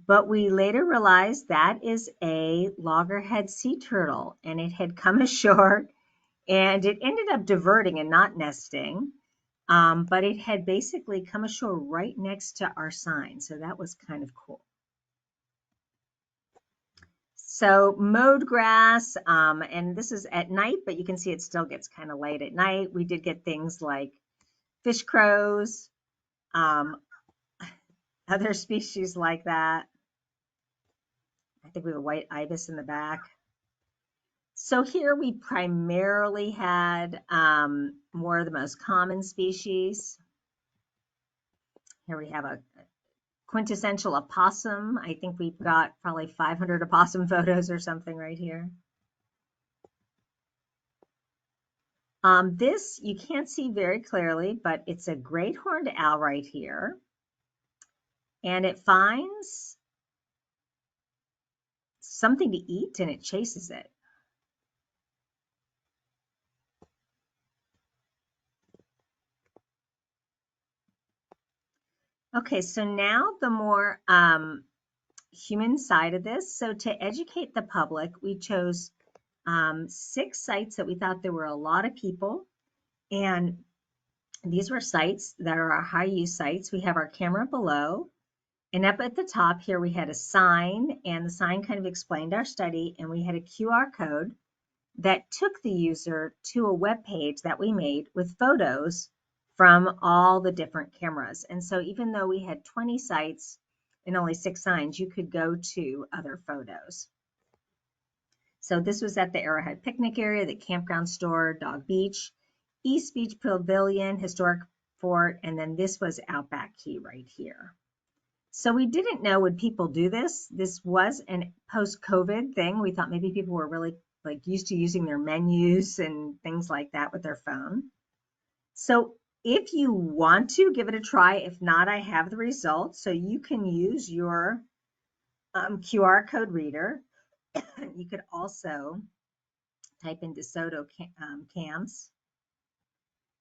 But we later realized that is a loggerhead sea turtle, and it had come ashore, and it ended up diverting and not nesting. But it had basically come ashore right next to our sign, so that was kind of cool. So mowed grass, and this is at night, but you can see it still gets kind of light at night. We did get things like fish crows, other species like that. I think we have a white ibis in the back. So here we primarily had more of the most common species. Here we have a quintessential opossum. I think we've got probably 500 opossum photos or something right here. This you can't see very clearly, but it's a great horned owl right here. And it finds something to eat and it chases it. Okay, so now the more human side of this. So to educate the public, we chose 6 sites that we thought there were a lot of people. And these were sites that are our high use sites. We have our camera below. And up at the top here, we had a sign, and the sign kind of explained our study. And we had a QR code that took the user to a web page that we made with photos from all the different cameras. And so even though we had 20 sites and only 6 signs, you could go to other photos. So this was at the Arrowhead Picnic Area, the Campground Store, Dog Beach, East Beach Pavilion, Historic Fort, and then this was Outback Key right here. So we didn't know, would people do this? This was a post-COVID thing. We thought maybe people were really used to using their menus and things like that with their phone. So if you want to, give it a try. If not, I have the results. So you can use your QR code reader. You could also type in DeSoto cams.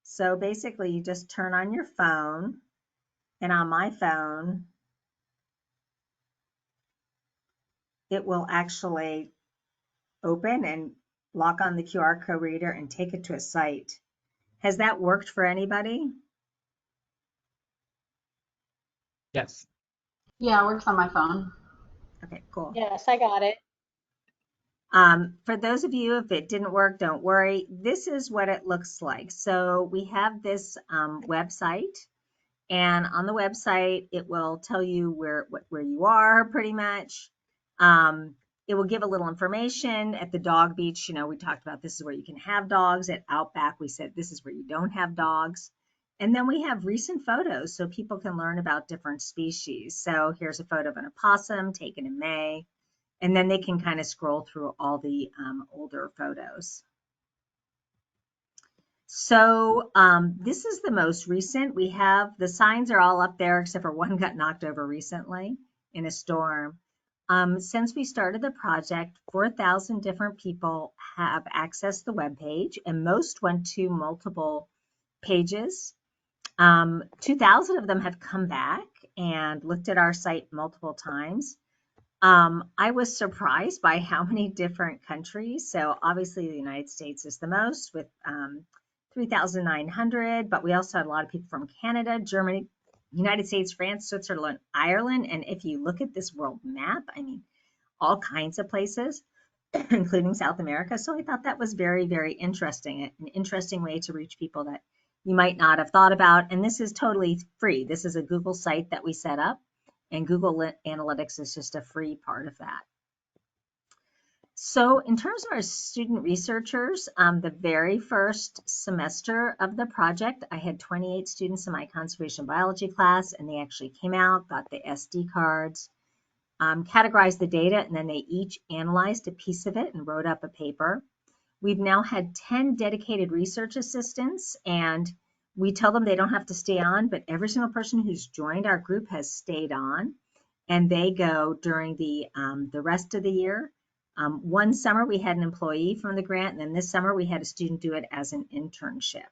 So basically you just turn on your phone, and on my phone, it will actually open and lock on the QR code reader and take it to a site. Has that worked for anybody? Yes. Yeah, it works on my phone. Okay, cool. Yes, I got it. For those of you, if it didn't work, don't worry. This is what it looks like. So we have this website, and on the website, it will tell you where you are pretty much. It will give a little information. At the Dog Beach, we talked about this is where you can have dogs. At Outback, we said this is where you don't have dogs. And then we have recent photos so people can learn about different species. So here's a photo of an opossum taken in May. And then they can kind of scroll through all the older photos. So this is the most recent. We have the signs are all up there except for one got knocked over recently in a storm. Since we started the project, 4,000 different people have accessed the webpage, and most went to multiple pages. 2,000 of them have come back and looked at our site multiple times. I was surprised by how many different countries. So obviously the United States is the most with 3,900, but we also had a lot of people from Canada, Germany, United States, France, Switzerland, Ireland. And if you look at this world map, I mean, all kinds of places, including South America. So I thought that was very, very interesting, an interesting way to reach people that you might not have thought about. And this is totally free. This is a Google site that we set up, and Google Analytics is just a free part of that. So in terms of our student researchers, the very first semester of the project, I had 28 students in my conservation biology class, and they actually came out, got the SD cards, categorized the data, and then they each analyzed a piece of it and wrote up a paper. We've now had 10 dedicated research assistants, and we tell them they don't have to stay on, but every single person who's joined our group has stayed on, and they go during the rest of the year. One summer we had an employee from the grant, and then this summer we had a student do it as an internship.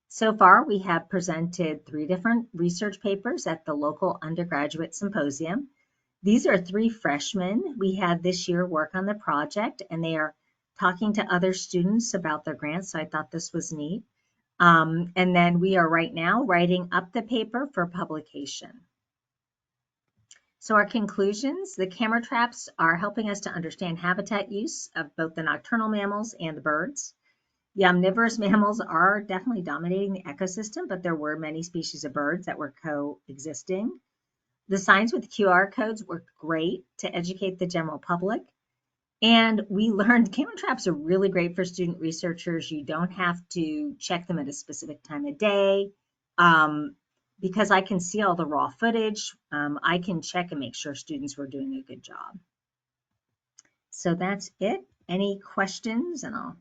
So far, we have presented 3 different research papers at the local undergraduate symposium. These are 3 freshmen we had this year work on the project, and they are talking to other students about their grants, so I thought this was neat. And then we are right now writing up the paper for publication. So our conclusions, the camera traps are helping us to understand habitat use of both the nocturnal mammals and the birds. The omnivorous mammals are definitely dominating the ecosystem, but there were many species of birds that were coexisting. The signs with QR codes worked great to educate the general public. And we learned camera traps are really great for student researchers. You don't have to check them at a specific time of day. Because I can see all the raw footage, I can check and make sure students were doing a good job. So that's it. Any questions? And I'll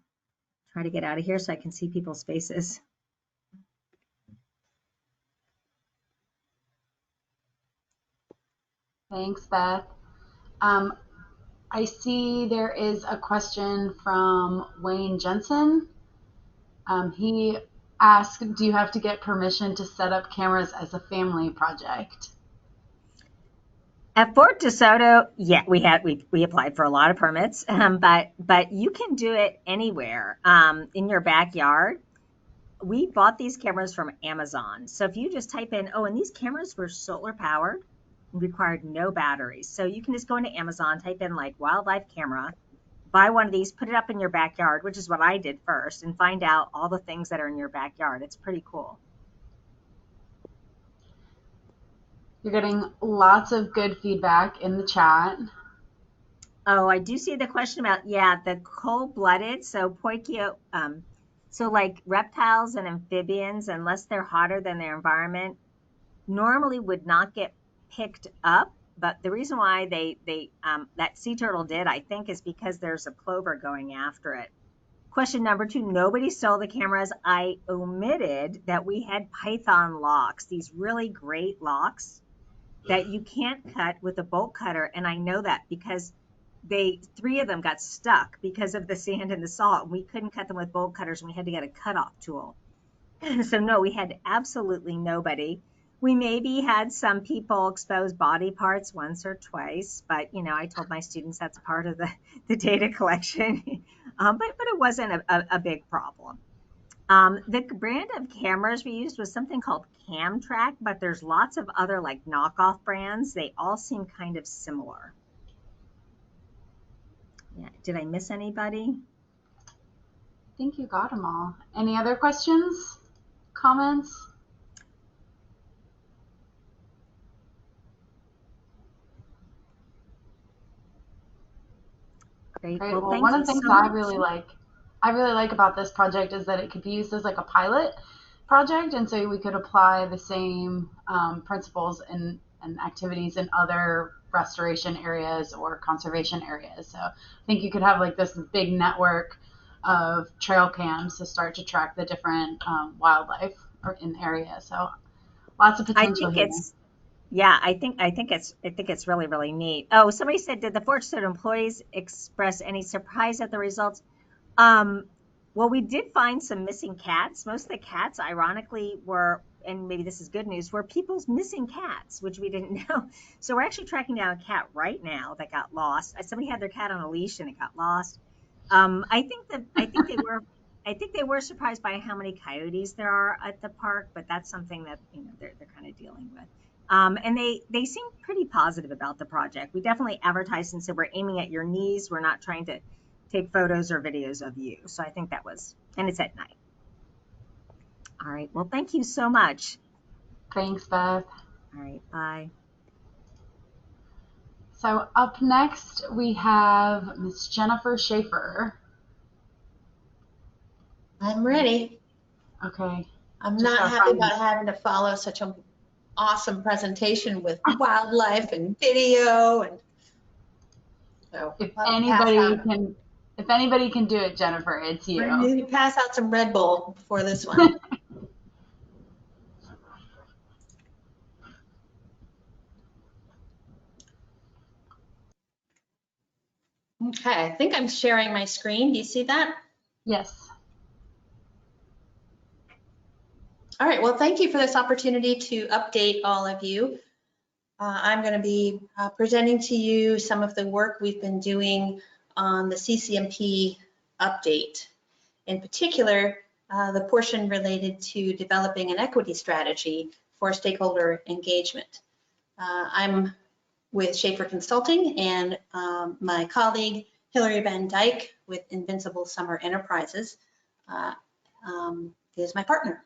try to get out of here so I can see people's faces. Thanks, Beth. I see there is a question from Wayne Jensen. He asked, do you have to get permission to set up cameras as a family project? At Fort DeSoto, yeah, we applied for a lot of permits, but you can do it anywhere in your backyard. We bought these cameras from Amazon. So if you just type in, and these cameras were solar powered, required no batteries. So you can just go into Amazon, type in like wildlife camera, buy one of these, put it up in your backyard, which is what I did first, and find out all the things that are in your backyard. It's pretty cool. You're getting lots of good feedback in the chat. Oh, I do see the question about, the cold-blooded, so Poikio, so like reptiles and amphibians, unless they're hotter than their environment, normally would not get picked up. But the reason why that sea turtle did, I think, is because there's a plover going after it. Question number 2, nobody stole the cameras. I omitted that we had python locks, these really great locks that you can't cut with a bolt cutter. And I know that because 3 of them got stuck because of the sand and the salt. And we couldn't cut them with bolt cutters, and we had to get a cutoff tool. So no, we had absolutely nobody. We maybe had some people expose body parts once or twice, but I told my students that's part of the data collection. But it wasn't a big problem. The brand of cameras we used was something called Camtrack, but there's lots of other like knockoff brands. They all seem kind of similar. Yeah, did I miss anybody? I think you got them all. Any other questions, comments? Great. Well, one of the things I really like about this project is that it could be used as like a pilot project, and so we could apply the same principles and activities in other restoration areas or conservation areas. So I think you could have like this big network of trail cams to start to track the different wildlife in the area. So lots of potential here. I think it's really, really neat. Oh, somebody said, did the Fort DeSoto employees express any surprise at the results? Well, we did find some missing cats. Most of the cats, ironically, were and maybe this is good news, were people's missing cats, which we didn't know. So we're actually tracking down a cat right now that got lost. Somebody had their cat on a leash and it got lost. I think they were surprised by how many coyotes there are at the park, but that's something that they're kind of dealing with. And they seem pretty positive about the project. We definitely advertised and said we're aiming at your knees. We're not trying to take photos or videos of you. So I think that was, and it's at night. All right. Well, thank you so much. Thanks, Beth. All right. Bye. So up next, we have Miss Jennifer Schaefer. I'm ready. Okay. I'm not happy about having to follow such an awesome presentation with wildlife and video. And so if anybody can do it, Jennifer, it's you. I need to pass out some Red Bull before this one. Okay, I think I'm sharing my screen. Do you see that? Yes. All right, well, thank you for this opportunity to update all of you. I'm going to be presenting to you some of the work we've been doing on the CCMP update. In particular, the portion related to developing an equity strategy for stakeholder engagement. I'm with Schaefer Consulting, and my colleague Hilary Van Dyke with Invincible Summer Enterprises is my partner.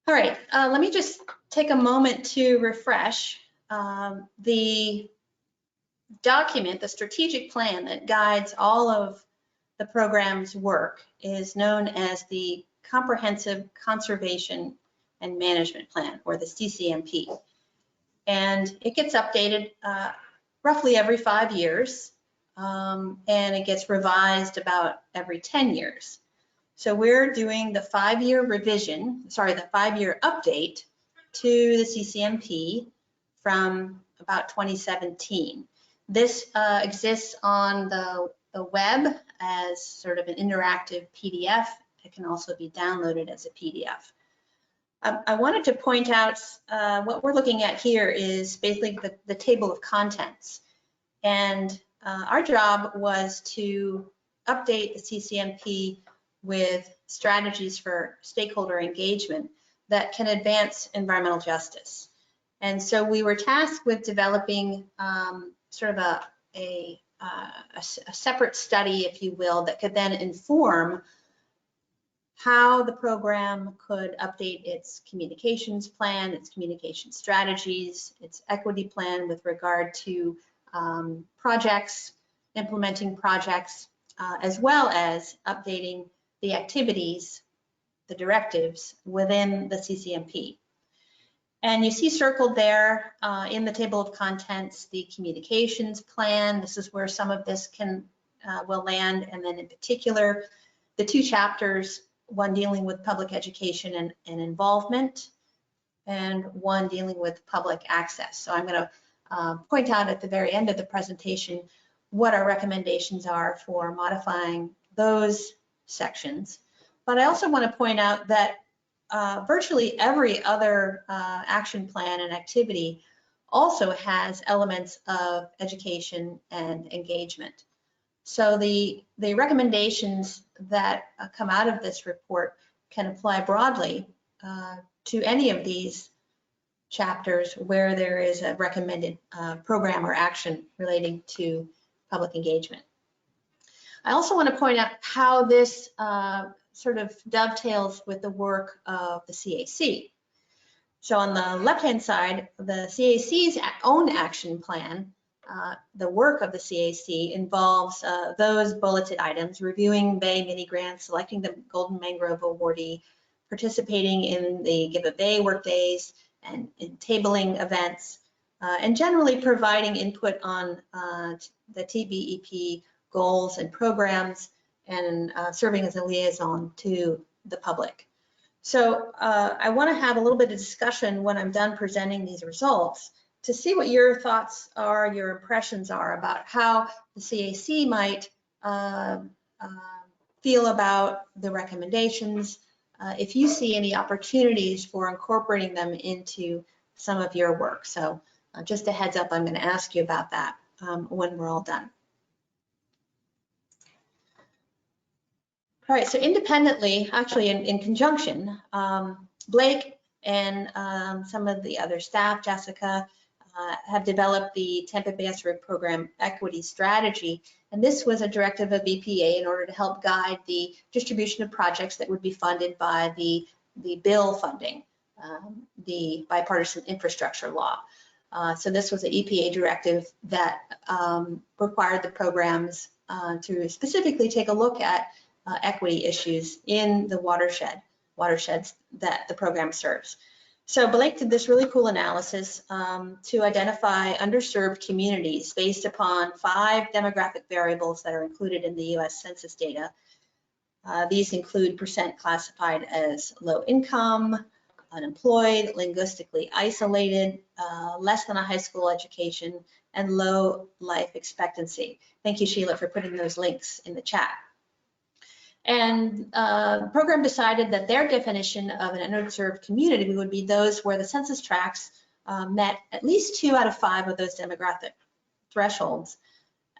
All right, let me just take a moment to refresh. The document, the strategic plan that guides all of the program's work is known as the Comprehensive Conservation and Management Plan, or the CCMP. And it gets updated roughly every 5 years, and it gets revised about every 10 years. So we're doing the 5-year revision, sorry, the 5-year update to the CCMP from about 2017. This exists on the web as sort of an interactive PDF. It can also be downloaded as a PDF. I wanted to point out what we're looking at here is basically the table of contents. And our job was to update the CCMP with strategies for stakeholder engagement that can advance environmental justice. And so we were tasked with developing sort of a separate study, if you will, that could then inform how the program could update its communications plan, its communication strategies, its equity plan with regard to projects, implementing projects, as well as updating the activities, the directives within the CCMP. And you see circled there in the table of contents, the communications plan. This is where some of this will land. And then in particular, the 2 chapters, one dealing with public education and involvement, and one dealing with public access. So I'm going to point out at the very end of the presentation what our recommendations are for modifying those sections. But I also want to point out that virtually every other action plan and activity also has elements of education and engagement. So the recommendations that come out of this report can apply broadly to any of these chapters where there is a recommended program or action relating to public engagement. I also want to point out how this sort of dovetails with the work of the CAC. So on the left-hand side, the CAC's own action plan, the work of the CAC involves those bulleted items: reviewing Bay mini grants, selecting the Golden Mangrove awardee, participating in the Give a Bay work days and in tabling events, and generally providing input on the TBEP goals and programs, and serving as a liaison to the public. So I want to have a little bit of discussion when I'm done presenting these results to see what your thoughts are, your impressions are about how the CAC might feel about the recommendations, if you see any opportunities for incorporating them into some of your work. So just a heads up, I'm going to ask you about that when we're all done. All right, so independently, actually in conjunction, Blake and some of the other staff, Jessica, have developed the Tampa Bay Estuary Program Equity Strategy. And this was a directive of EPA in order to help guide the distribution of projects that would be funded by the bill funding, the bipartisan infrastructure law. So this was an EPA directive that required the programs to specifically take a look at equity issues in the watersheds that the program serves. So Blake did this really cool analysis to identify underserved communities based upon 5 demographic variables that are included in the US Census data. These include percent classified as low income, unemployed, linguistically isolated, less than a high school education, and low life expectancy. Thank you, Sheila, for putting those links in the chat. And the program decided that their definition of an underserved community would be those where the census tracts met at least 2 out of 5 of those demographic thresholds.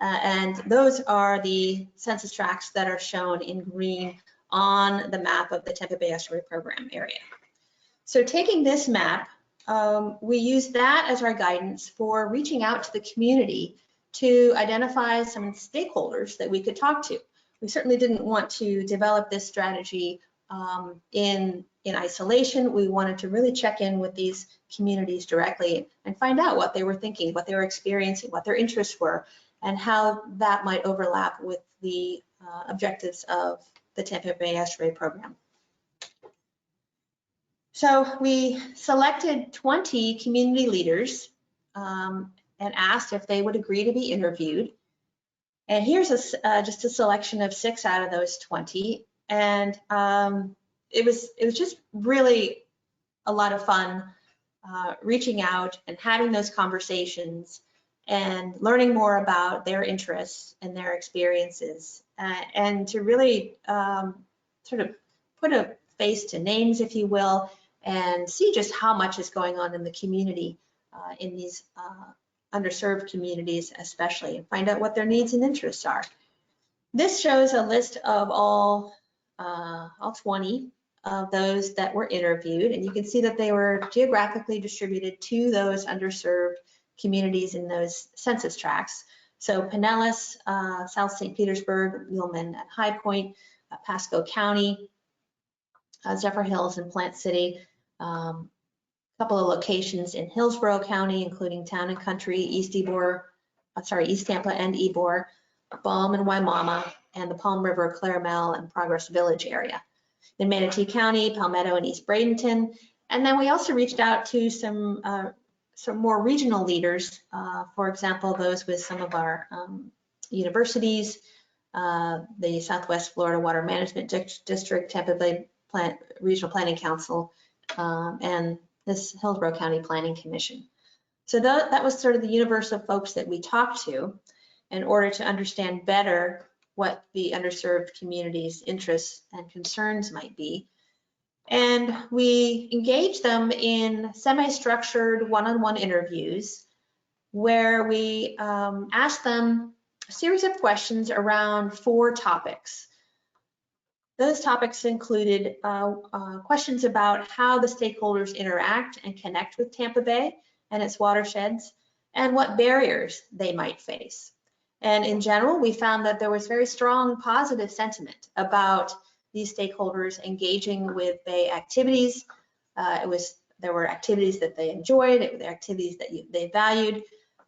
And those are the census tracts that are shown in green on the map of the Tampa Bay Estuary Program area. So taking this map, we use that as our guidance for reaching out to the community to identify some stakeholders that we could talk to. We certainly didn't want to develop this strategy in isolation. We wanted to really check in with these communities directly and find out what they were thinking, what they were experiencing, what their interests were, and how that might overlap with the objectives of the Tampa Bay Estuary Program. So we selected 20 community leaders and asked if they would agree to be interviewed. And here's just a selection of 6 out of those 20. And it was just really a lot of fun reaching out and having those conversations and learning more about their interests and their experiences, and to really sort of put a face to names, if you will, and see just how much is going on in the community, in these underserved communities especially, and find out what their needs and interests are. This shows a list of all 20 of those that were interviewed, and you can see that they were geographically distributed to those underserved communities in those census tracts. So Pinellas, South St. Petersburg, Wheelman and High Point, Pasco County, Zephyr Hills and Plant City, couple of locations in Hillsborough County, including Town and Country, East Tampa and Ybor, Balm and Waimama, and the Palm River, Claremelle, and Progress Village area. In Manatee County, Palmetto and East Bradenton. And then we also reached out to some more regional leaders, for example, those with some of our universities, the Southwest Florida Water Management District, Tampa Bay Regional Planning Council, and this Hillsborough County Planning Commission. So that was sort of the universe of folks that we talked to in order to understand better what the underserved community's interests and concerns might be. And we engaged them in semi-structured one-on-one interviews where we asked them a series of questions around 4 topics. Those topics included questions about how the stakeholders interact and connect with Tampa Bay and its watersheds, and what barriers they might face. And in general, we found that there was very strong positive sentiment about these stakeholders engaging with Bay activities. There were activities that they enjoyed, there were activities that they valued,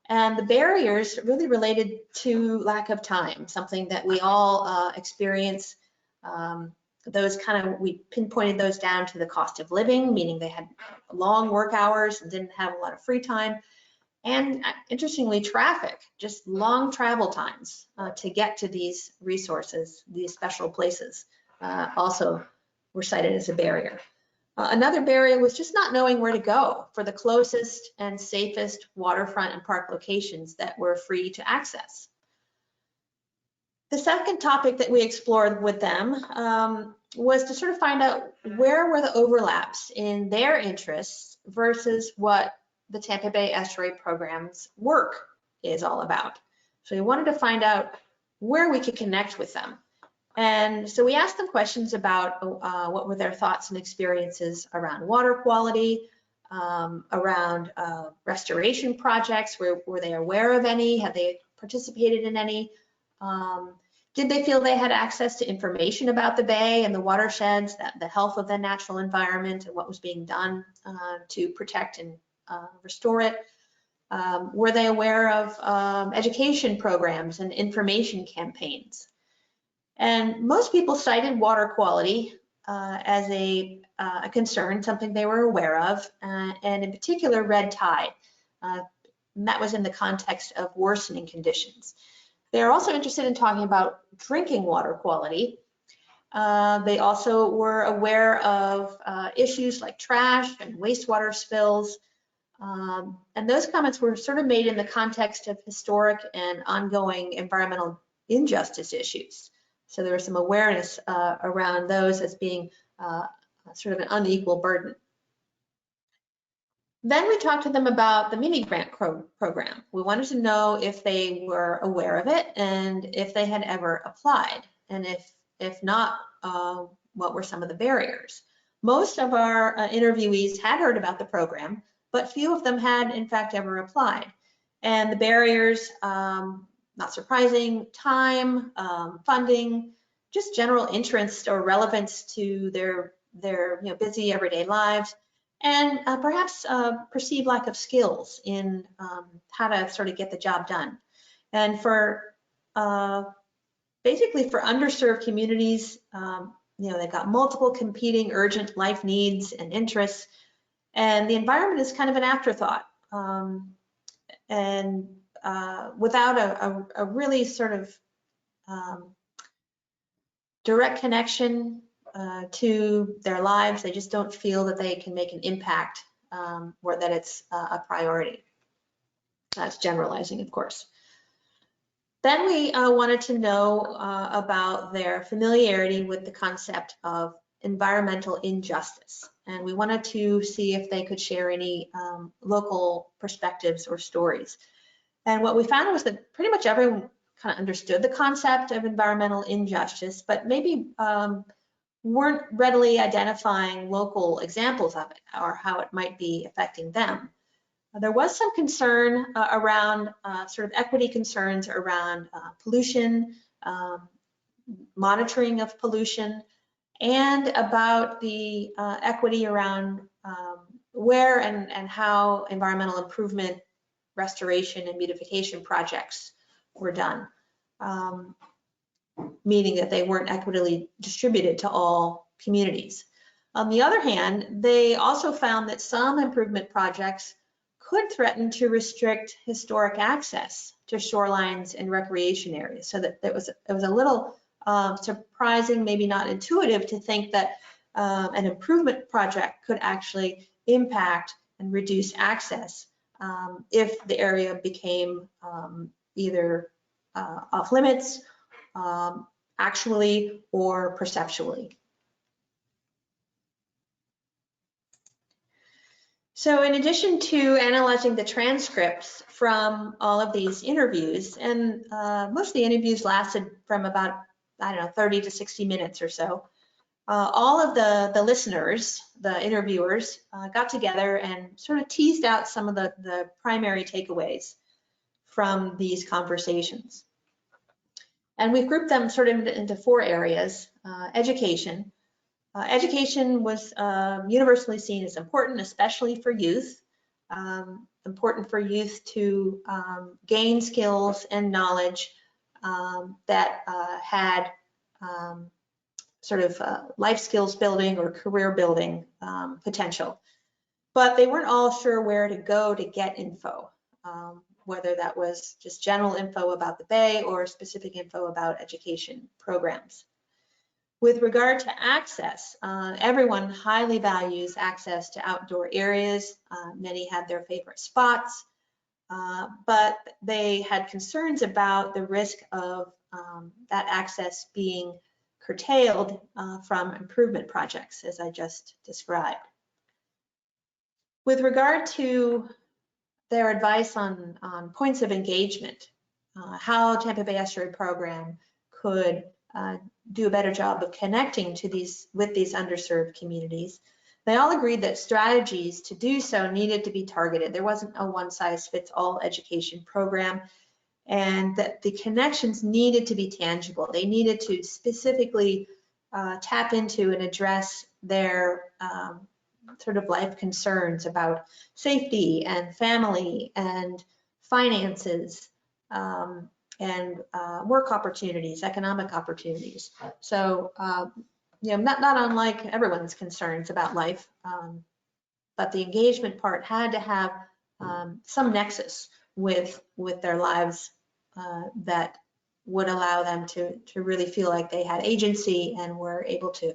and the barriers really related to lack of time, something that we all experience. We pinpointed those down to the cost of living, meaning they had long work hours and didn't have a lot of free time. And interestingly, traffic, just long travel times to get to these resources, these special places, also were cited as a barrier. Another barrier was just not knowing where to go for the closest and safest waterfront and park locations that were free to access. The second topic that we explored with them was to sort of find out where were the overlaps in their interests versus what the Tampa Bay Estuary Program's work is all about. So we wanted to find out where we could connect with them. And so we asked them questions about what were their thoughts and experiences around water quality, around restoration projects, were they aware of any, had they participated in any, did they feel they had access to information about the bay and the watersheds, the health of the natural environment and what was being done to protect and restore it? Were they aware of education programs and information campaigns? And most people cited water quality as a concern, something they were aware of, and in particular red tide. And that was in the context of worsening conditions. They're also interested in talking about drinking water quality. They also were aware of issues like trash and wastewater spills. And those comments were sort of made in the context of historic and ongoing environmental injustice issues. So there was some awareness around those as being sort of an unequal burden. Then we talked to them about the mini grant program. We wanted to know if they were aware of it and if they had ever applied, and if not, what were some of the barriers. Most of our interviewees had heard about the program, but few of them had in fact ever applied. And the barriers, not surprising, time, funding, just general interest or relevance to their busy everyday lives, and perhaps perceived lack of skills in how to sort of get the job done. And for basically for underserved communities, they've got multiple competing urgent life needs and interests, and the environment is kind of an afterthought. And without a really sort of direct connection to their lives, they just don't feel that they can make an impact or that it's a priority. That's generalizing, of course. Then we wanted to know about their familiarity with the concept of environmental injustice. And we wanted to see if they could share any local perspectives or stories. And what we found was that pretty much everyone kind of understood the concept of environmental injustice, but maybe weren't readily identifying local examples of it or how it might be affecting them. There was some concern around sort of equity concerns around pollution, monitoring of pollution, and about the equity around where and how environmental improvement, restoration, and beautification projects were done, meaning that they weren't equitably distributed to all communities. On the other hand, they also found that some improvement projects could threaten to restrict historic access to shorelines and recreation areas. So that it was a little surprising, maybe not intuitive, to think that an improvement project could actually impact and reduce access if the area became either off limits, actually, or perceptually. So in addition to analyzing the transcripts from all of these interviews, and most of the interviews lasted from about, 30 to 60 minutes or so, all of the listeners, the interviewers, got together and sort of teased out some of the primary takeaways from these conversations. And we've grouped them sort of into four areas. Education. Education was universally seen as important, especially for youth. Important for youth to gain skills and knowledge that had sort of life skills building or career building potential. But they weren't all sure where to go to get info, whether that was just general info about the Bay or specific info about education programs. With regard to access, everyone highly values access to outdoor areas. Many had their favorite spots, but they had concerns about the risk of that access being curtailed from improvement projects, as I just described. With regard to their advice on points of engagement, how Tampa Bay Estuary Program could do a better job of connecting to with these underserved communities, they all agreed that strategies to do so needed to be targeted. There wasn't a one-size-fits-all education program, and that the connections needed to be tangible. They needed to specifically tap into and address their sort of life concerns about safety and family and finances and work opportunities, economic opportunities. So, you know, not unlike everyone's concerns about life, but the engagement part had to have some nexus with their lives that would allow them to really feel like they had agency and were able to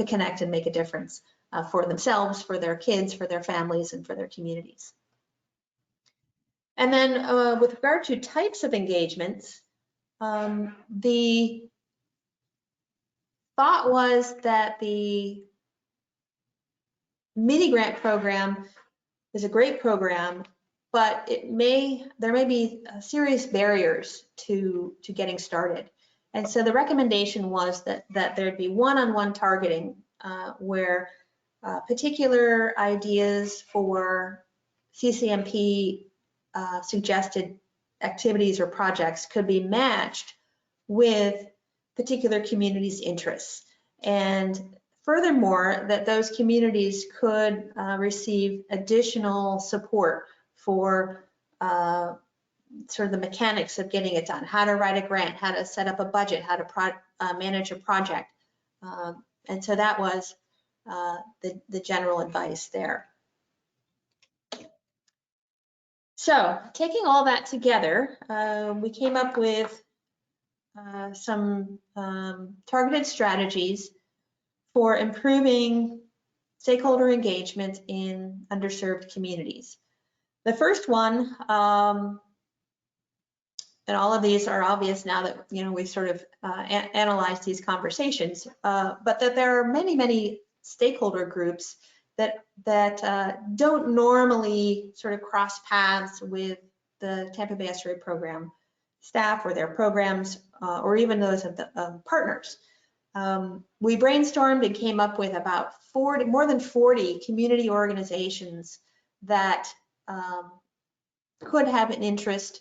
connect and make a difference for themselves, for their kids, for their families, and for their communities. And then with regard to types of engagements, the thought was that the mini grant program is a great program, but there may be serious barriers to getting started. And so the recommendation was that there'd be one-on-one targeting where particular ideas for CCMP suggested activities or projects could be matched with particular communities' interests. And furthermore, that those communities could receive additional support for sort of the mechanics of getting it done, how to write a grant, how to set up a budget, how to manage a project. And so that was the general advice there. So taking all that together, we came up with some targeted strategies for improving stakeholder engagement in underserved communities. The first one, and all of these are obvious now that we sort of analyzed these conversations, but that there are many stakeholder groups that don't normally sort of cross paths with the Tampa Bay Estuary Program staff or their programs, or even those of the partners. We brainstormed and came up with about more than 40 community organizations that could have an interest,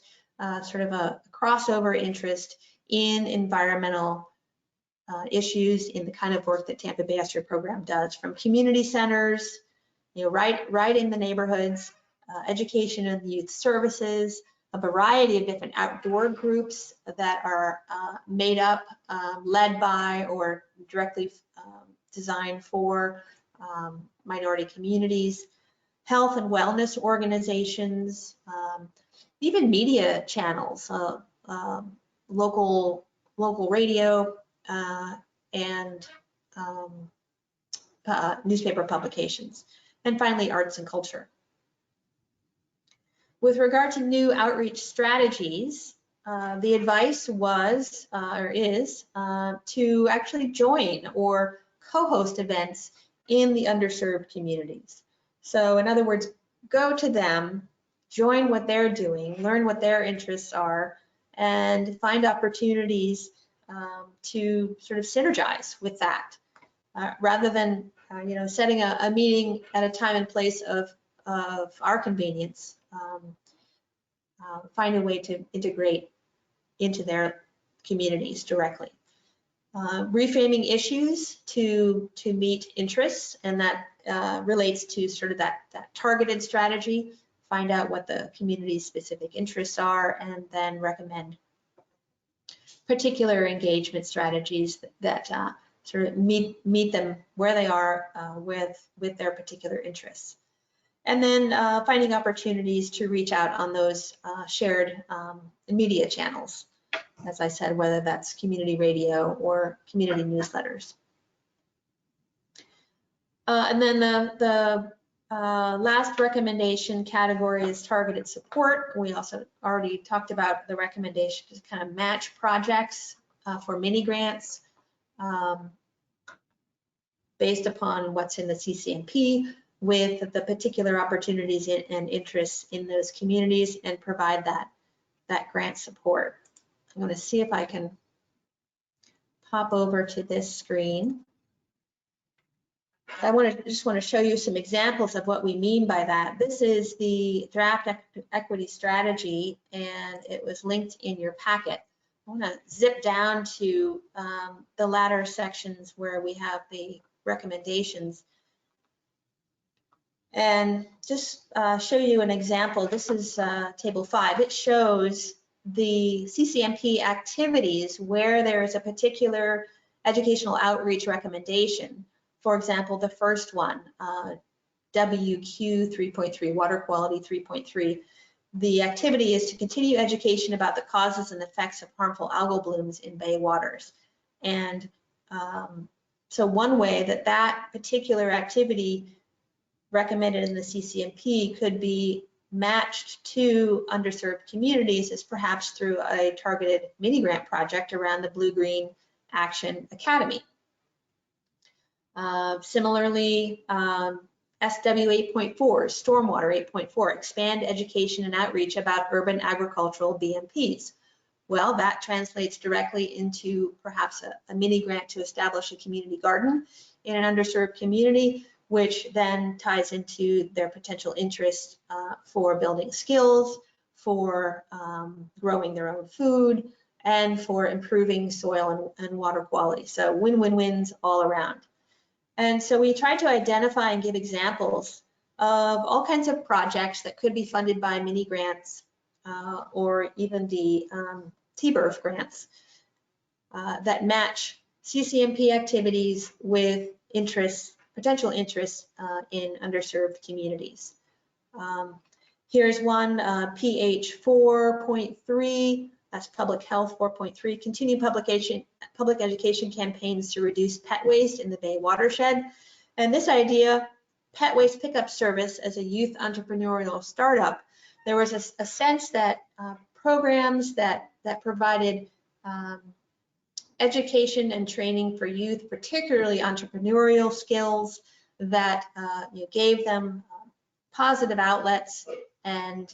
sort of a crossover interest in environmental issues in the kind of work that Tampa Bay Estuary Program does, from community centers, right in the neighborhoods, education and youth services, a variety of different outdoor groups that are made up, led by, or directly designed for minority communities, health and wellness organizations, even media channels, local radio, and newspaper publications, and finally arts and culture. With regard to new outreach strategies, the advice was, or is, to actually join or co-host events in the underserved communities. So in other words, go to them, join what they're doing, learn what their interests are, and find opportunities to sort of synergize with that, rather than setting a meeting at a time and place of our convenience. Find a way to integrate into their communities directly. Reframing issues to meet interests, and that relates to sort of that targeted strategy. Find out what the community's specific interests are, and then recommend particular engagement strategies that sort of meet them where they are with their particular interests. And then finding opportunities to reach out on those shared media channels, as I said, whether that's community radio or community newsletters. And then the last recommendation category is targeted support. We also already talked about the recommendation to kind of match projects for mini grants based upon what's in the CCMP with the particular opportunities and interests in those communities and provide that grant support. I'm going to see if I can pop over to this screen. I just want to show you some examples of what we mean by that. This is the draft equity strategy, and it was linked in your packet. I want to zip down to the latter sections where we have the recommendations and just show you an example. This is table 5. It shows the CCMP activities where there is a particular educational outreach recommendation. For example, the first one, WQ 3.3, Water Quality 3.3. The activity is to continue education about the causes and effects of harmful algal blooms in bay waters. And so one way that particular activity recommended in the CCMP could be matched to underserved communities is perhaps through a targeted mini grant project around the Blue-Green Action Academy. Similarly, SW 8.4, Stormwater 8.4, expand education and outreach about urban agricultural BMPs. Well, that translates directly into perhaps a mini grant to establish a community garden in an underserved community, which then ties into their potential interest for building skills, for growing their own food, and for improving soil and water quality. So win-win-wins all around. And so we tried to identify and give examples of all kinds of projects that could be funded by mini grants or even the TBERF grants that match CCMP activities with potential interests in underserved communities. Here's one, PH 4.3, that's Public Health 4.3, continue public education campaigns to reduce pet waste in the Bay watershed. And this idea, pet waste pickup service as a youth entrepreneurial startup, there was a sense that programs that provided education and training for youth, particularly entrepreneurial skills that gave them positive outlets and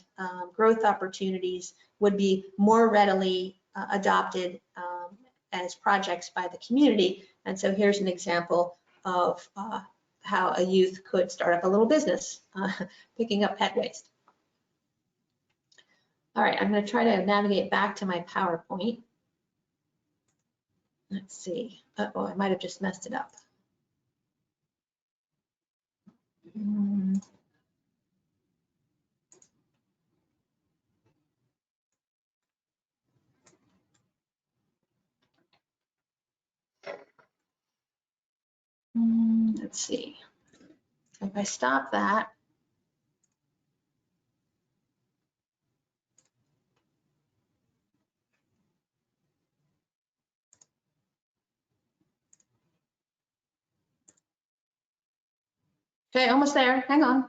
growth opportunities would be more readily adopted as projects by the community. And so here's an example of how a youth could start up a little business picking up pet waste. All right, I'm going to try to navigate back to my PowerPoint. Let's see. Uh-oh, I might have just messed it up. Let's see. If I stop that, okay, almost there. Hang on.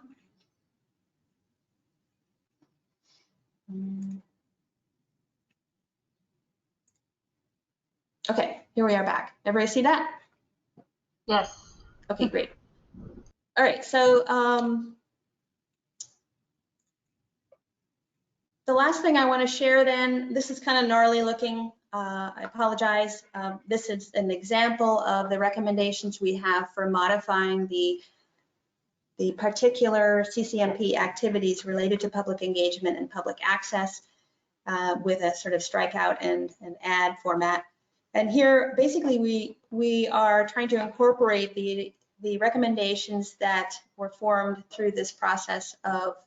Okay, here we are back. Everybody see that? Yes. Okay, great. All right, so the last thing I want to share then, this is kind of gnarly looking. I apologize. This is an example of the recommendations we have for modifying the particular CCMP activities related to public engagement and public access with a sort of strikeout and add format. And here, basically, we are trying to incorporate the recommendations that were formed through this process of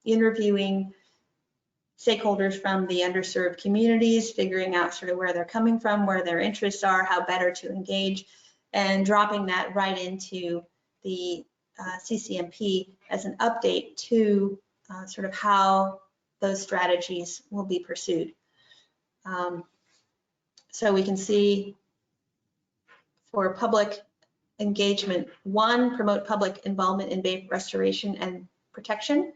interviewing stakeholders from the underserved communities, figuring out sort of where they're coming from, where their interests are, how better to engage, and dropping that right into the CCMP as an update to sort of how those strategies will be pursued. So we can see for public engagement. 1, promote public involvement in bay restoration and protection.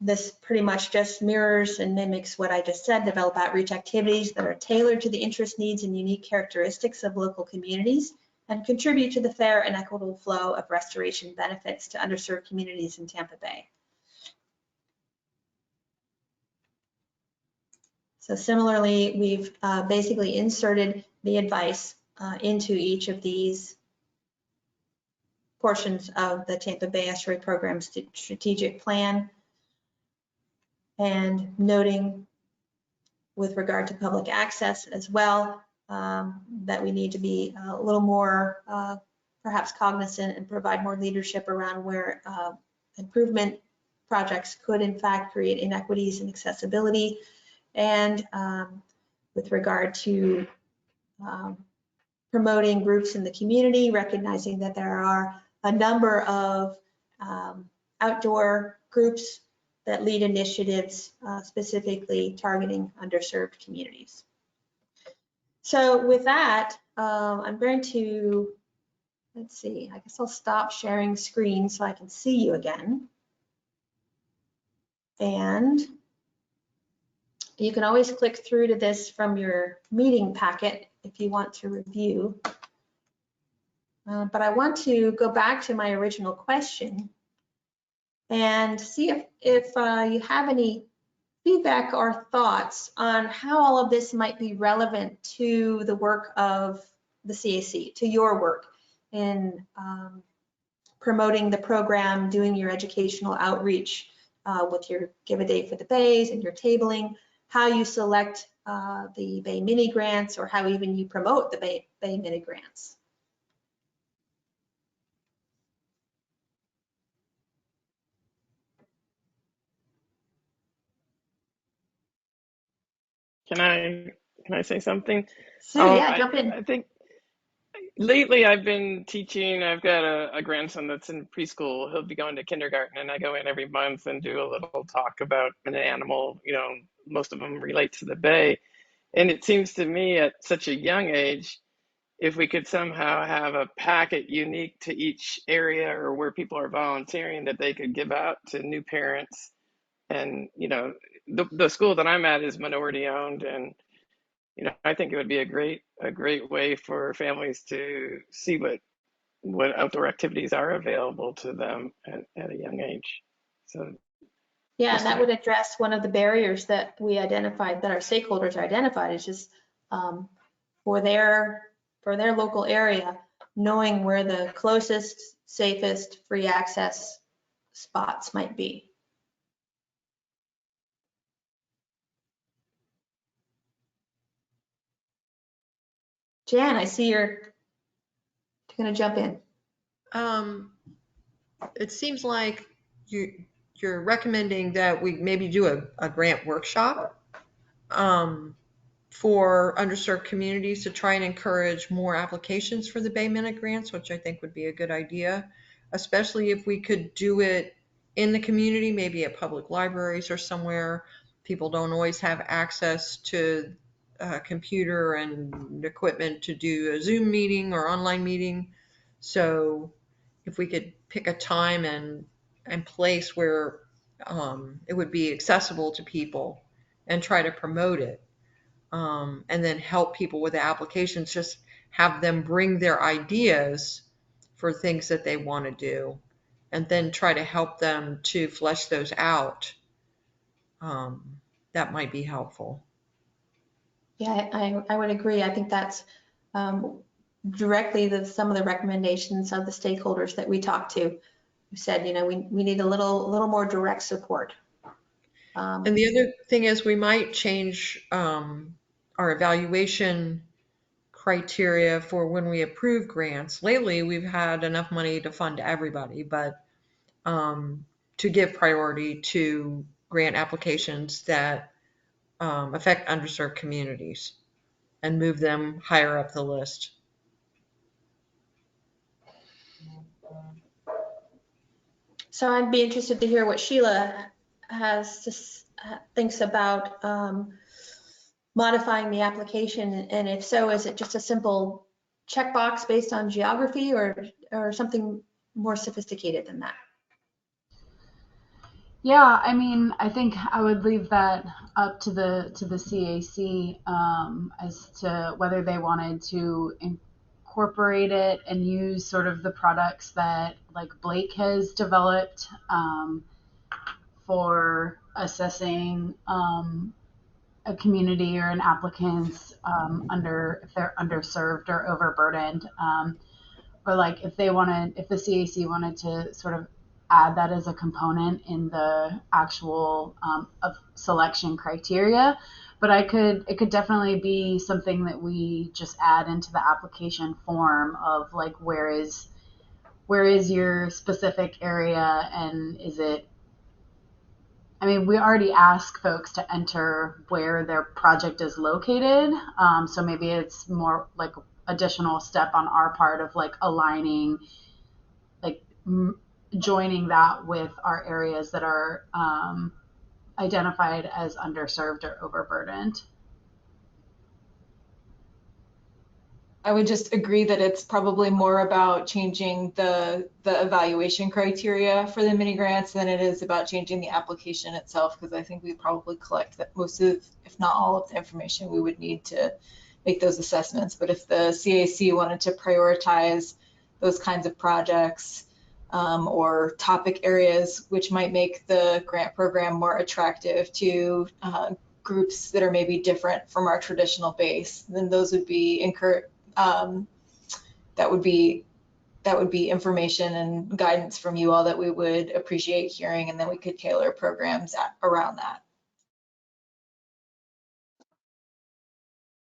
This pretty much just mirrors and mimics what I just said. Develop outreach activities that are tailored to the interest, needs, and unique characteristics of local communities, and contribute to the fair and equitable flow of restoration benefits to underserved communities in Tampa Bay. So similarly, we've basically inserted the advice into each of these portions of the Tampa Bay Estuary Program strategic plan, and noting with regard to public access as well, that we need to be a little more perhaps cognizant and provide more leadership around where improvement projects could in fact create inequities in accessibility, and with regard to promoting groups in the community, recognizing that there are a number of outdoor groups that lead initiatives specifically targeting underserved communities. So with that, I'm going to, let's see, I guess I'll stop sharing screen so I can see you again. And you can always click through to this from your meeting packet if you want to review. But I want to go back to my original question and see if you have any feedback or thoughts on how all of this might be relevant to the work of the CAC, to your work in promoting the program, doing your educational outreach with your Give a Day for the Bays and your tabling, how you select the Bay Mini Grants, or how even you promote the Bay Mini Grants. Can I say something? Sue, yeah, jump in. I think lately I've been teaching. I've got a grandson that's in preschool. He'll be going to kindergarten, and I go in every month and do a little talk about an animal. You know, most of them relate to the Bay. And it seems to me at such a young age, if we could somehow have a packet unique to each area or where people are volunteering that they could give out to new parents. And, you know, the school that I'm at is minority owned, and, you know, I think it would be a great way for families to see what outdoor activities are available to them at a young age. So yeah, and that would address one of the barriers that we identified, that our stakeholders identified, is just for their local area, knowing where the closest, safest, free access spots might be. Jan, I see you're going to jump in. It seems like you're recommending that we maybe do a grant workshop for underserved communities to try and encourage more applications for the Bay Minute grants, which I think would be a good idea, especially if we could do it in the community, maybe at public libraries or somewhere. People don't always have access to a computer and equipment to do a Zoom meeting or online meeting. So if we could pick a time and place where it would be accessible to people and try to promote it, and then help people with the applications, just have them bring their ideas for things that they want to do, and then try to help them to flesh those out. That might be helpful. Yeah, I would agree. I think that's directly some of the recommendations of the stakeholders that we talked to, who said, you know, we need a little more direct support. And the other thing is we might change our evaluation criteria for when we approve grants. Lately, we've had enough money to fund everybody, but to give priority to grant applications that affect underserved communities and move them higher up the list. So I'd be interested to hear what Sheila thinks about modifying the application, and if so, is it just a simple checkbox based on geography or something more sophisticated than that? Yeah, I mean, I think I would leave that up to the CAC as to whether they wanted to incorporate it and use sort of the products that like Blake has developed for assessing a community or an applicant's if they're underserved or overburdened, or like if the CAC wanted to sort of add that as a component in the actual of selection criteria. But it could definitely be something that we just add into the application form of like where is your specific area, and is it, I mean, we already ask folks to enter where their project is located. So maybe it's more like additional step on our part of like aligning, like joining that with our areas that are identified as underserved or overburdened. I would just agree that it's probably more about changing the evaluation criteria for the mini grants than it is about changing the application itself, because I think we probably collect that most of, if not all of the information we would need to make those assessments. But if the CAC wanted to prioritize those kinds of projects or topic areas which might make the grant program more attractive to groups that are maybe different from our traditional base, then those would be that would be information and guidance from you all that we would appreciate hearing, and then we could tailor programs around that.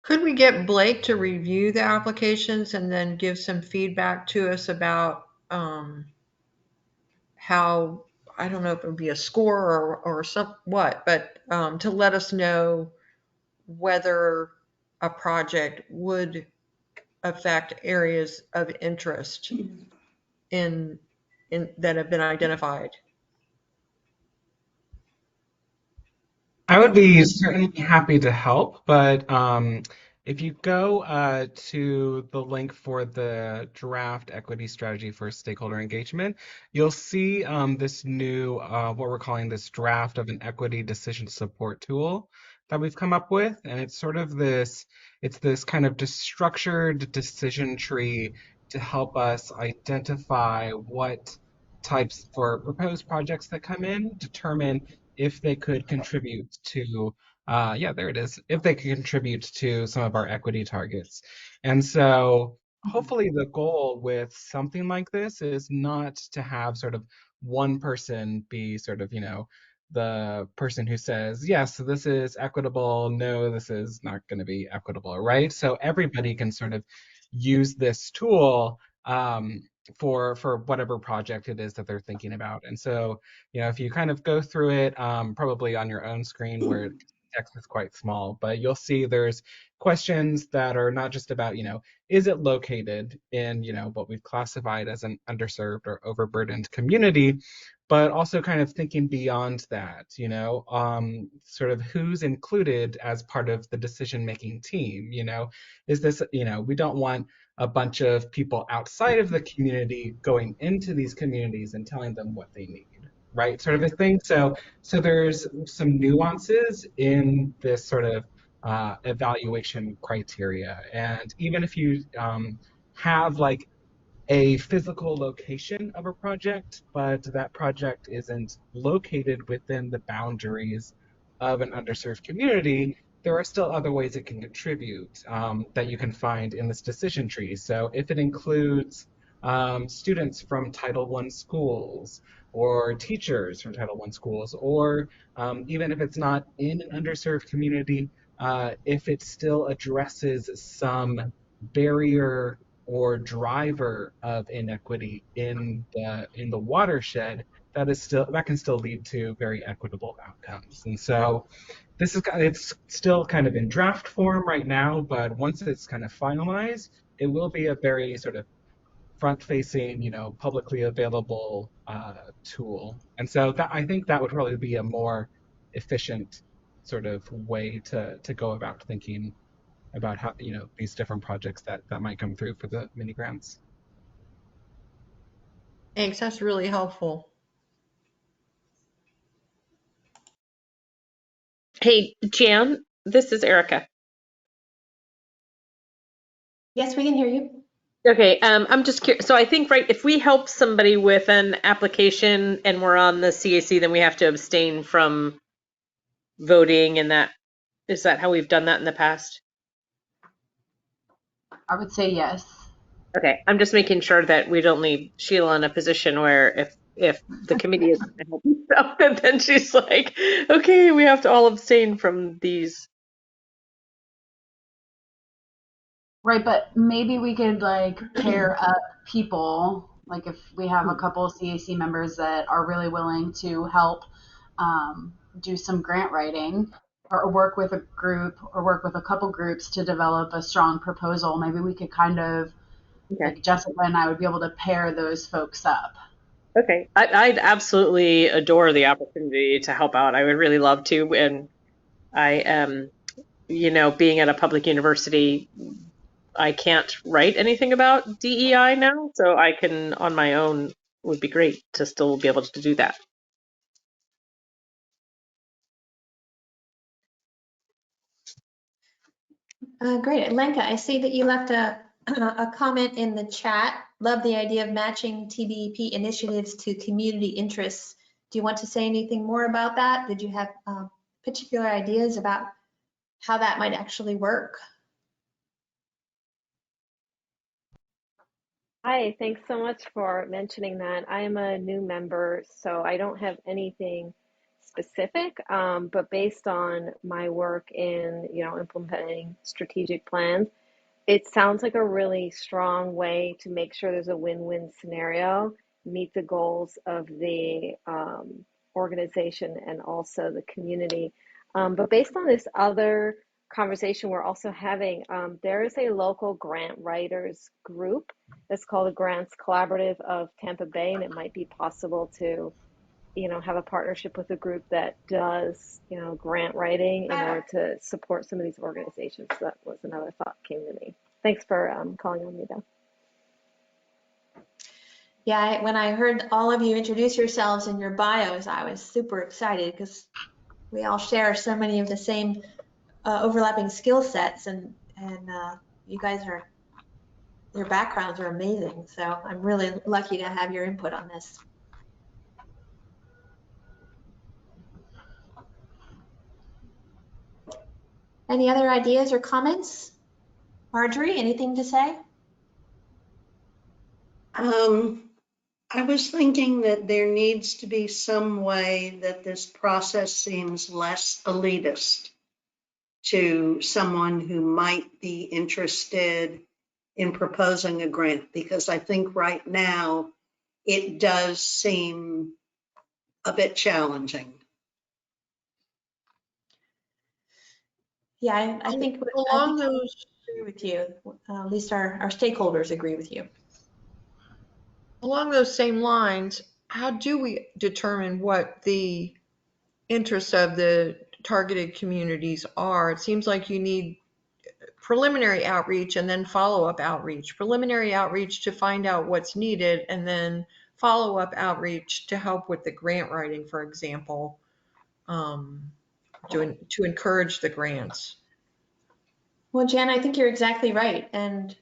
Could we get Blake to review the applications and then give some feedback to us about how, I don't know if it would be a score or what, but to let us know whether a project would affect areas of interest in that have been identified? I would be certainly happy to help, but if you go to the link for the draft equity strategy for stakeholder engagement, you'll see this new, what we're calling this draft of an equity decision support tool that we've come up with. And it's sort of this kind of structured decision tree to help us identify what types for proposed projects that come in, determine if they could contribute to, yeah, there it is, if they could contribute to some of our equity targets. And so hopefully the goal with something like this is not to have sort of one person be sort of, the person who says, yes, this is equitable, no, this is not going to be equitable, right? So everybody can sort of use this tool for whatever project it is that they're thinking about. And so, if you kind of go through it, probably on your own screen where text is quite small, but you'll see there's questions that are not just about, is it located in, what we've classified as an underserved or overburdened community, but also kind of thinking beyond that, sort of who's included as part of the decision-making team, is this, we don't want a bunch of people outside of the community going into these communities and telling them what they need, right? Sort of a thing. So there's some nuances in this sort of evaluation criteria. And even if you have like a physical location of a project, but that project isn't located within the boundaries of an underserved community, there are still other ways it can contribute that you can find in this decision tree. So if it includes students from Title I schools or teachers from Title I schools, or even if it's not in an underserved community, if it still addresses some barrier or driver of inequity in the watershed, that can still lead to very equitable outcomes. And so it's still kind of in draft form right now, but once it's kind of finalized, it will be a very sort of front-facing, publicly available tool. And so I think that would probably be a more efficient sort of way to go about thinking about how, these different projects that might come through for the mini grants. Thanks, that's really helpful. Hey, Jan, this is Erica. Yes, we can hear you. Okay, I'm just curious. So I think, right, if we help somebody with an application and we're on the CAC, then we have to abstain from voting, and is that how we've done that in the past? I would say yes. Okay, I'm just making sure that we don't leave Sheila in a position where if the committee is going to help us out, then she's like, okay, we have to all abstain from these. Right, but maybe we could like pair up people, like if we have a couple of CAC members that are really willing to help do some grant writing, or work with a group or work with a couple groups to develop a strong proposal. Maybe we could kind of, like Jessica and I would be able to pair those folks up. Okay, I'd absolutely adore the opportunity to help out. I would really love to, and I am, being at a public university, I can't write anything about DEI now, so I can, on my own, would be great to still be able to do that. Great. Lenka, I see that you left a comment in the chat. Love the idea of matching TBEP initiatives to community interests. Do you want to say anything more about that? Did you have particular ideas about how that might actually work? Hi, thanks so much for mentioning that. I am a new member, so I don't have anything specific, but based on my work in, implementing strategic plans, it sounds like a really strong way to make sure there's a win-win scenario, meet the goals of the organization and also the community. But based on this other conversation we're also having, there is a local grant writers group that's called the Grants Collaborative of Tampa Bay, and it might be possible to have a partnership with a group that does, grant writing in order to support some of these organizations. So that was another thought came to me. Thanks for calling on me, though. Yeah, when I heard all of you introduce yourselves in your bios, I was super excited because we all share so many of the same overlapping skill sets, and you guys your backgrounds are amazing. So I'm really lucky to have your input on this. Any other ideas or comments? Marjorie, anything to say? I was thinking that there needs to be some way that this process seems less elitist to someone who might be interested in proposing a grant, because I think right now it does seem a bit challenging. Yeah, I think along those, agree with you. At least our stakeholders agree with you. Along those same lines, how do we determine what the interests of the targeted communities are? It seems like you need preliminary outreach and then follow-up outreach. Preliminary outreach to find out what's needed, and then follow-up outreach to help with the grant writing, for example, to encourage the grants. Well, Jan, I think you're exactly right. And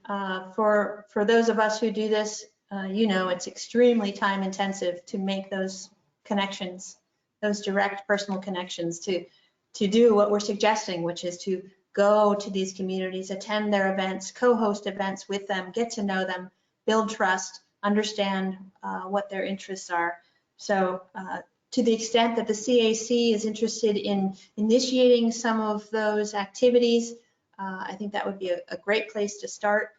for those of us who do this, it's extremely time intensive to make those connections, those direct personal connections, to do what we're suggesting, which is to go to these communities, attend their events, co-host events with them, get to know them, build trust, understand what their interests are. So to the extent that the CAC is interested in initiating some of those activities, I think that would be a great place to start,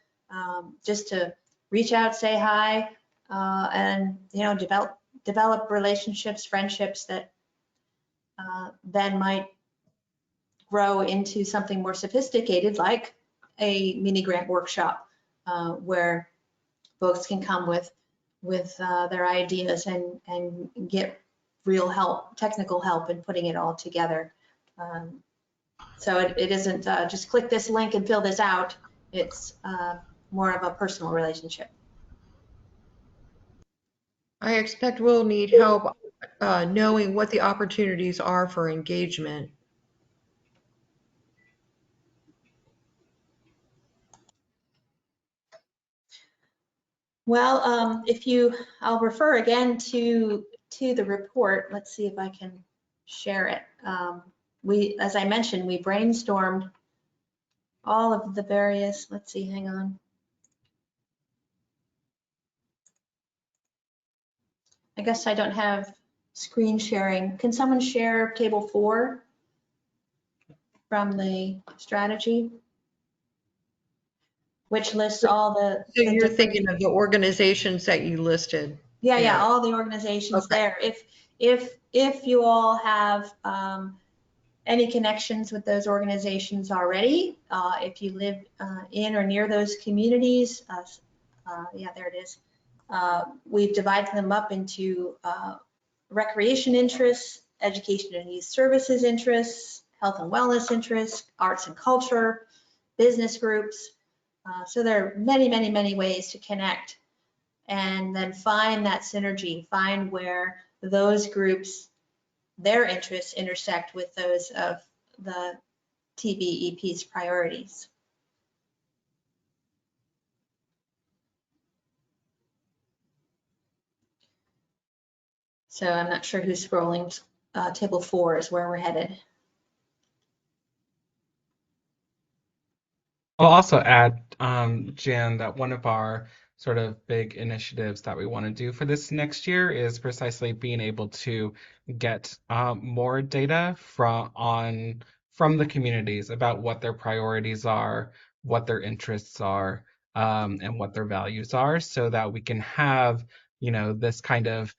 just to reach out, say hi, and develop relationships, friendships that then might grow into something more sophisticated, like a mini grant workshop, where folks can come with their ideas and get real help, technical help in putting it all together. So it isn't just click this link and fill this out. It's more of a personal relationship. I expect we'll need help knowing what the opportunities are for engagement. Well, I'll refer again to the report. Let's see if I can share it. As I mentioned, we brainstormed all of the various, let's see, hang on. I guess I don't have screen sharing. Can someone share table 4 from the strategy? Which lists all the. So you're thinking of the organizations that you listed? Yeah, all the organizations there. If you all have any connections with those organizations already, if you live in or near those communities, yeah, there it is. We've divided them up into recreation interests, education and youth services interests, health and wellness interests, arts and culture, business groups. So there are many, many, many ways to connect, and then find that synergy, find where those groups, their interests intersect with those of the TBEP's priorities. So I'm not sure who's scrolling. Table 4 is where we're headed. I'll also add, Jan, that one of our sort of big initiatives that we want to do for this next year is precisely being able to get more data from the communities about what their priorities are, what their interests are, and what their values are, so that we can have, this kind of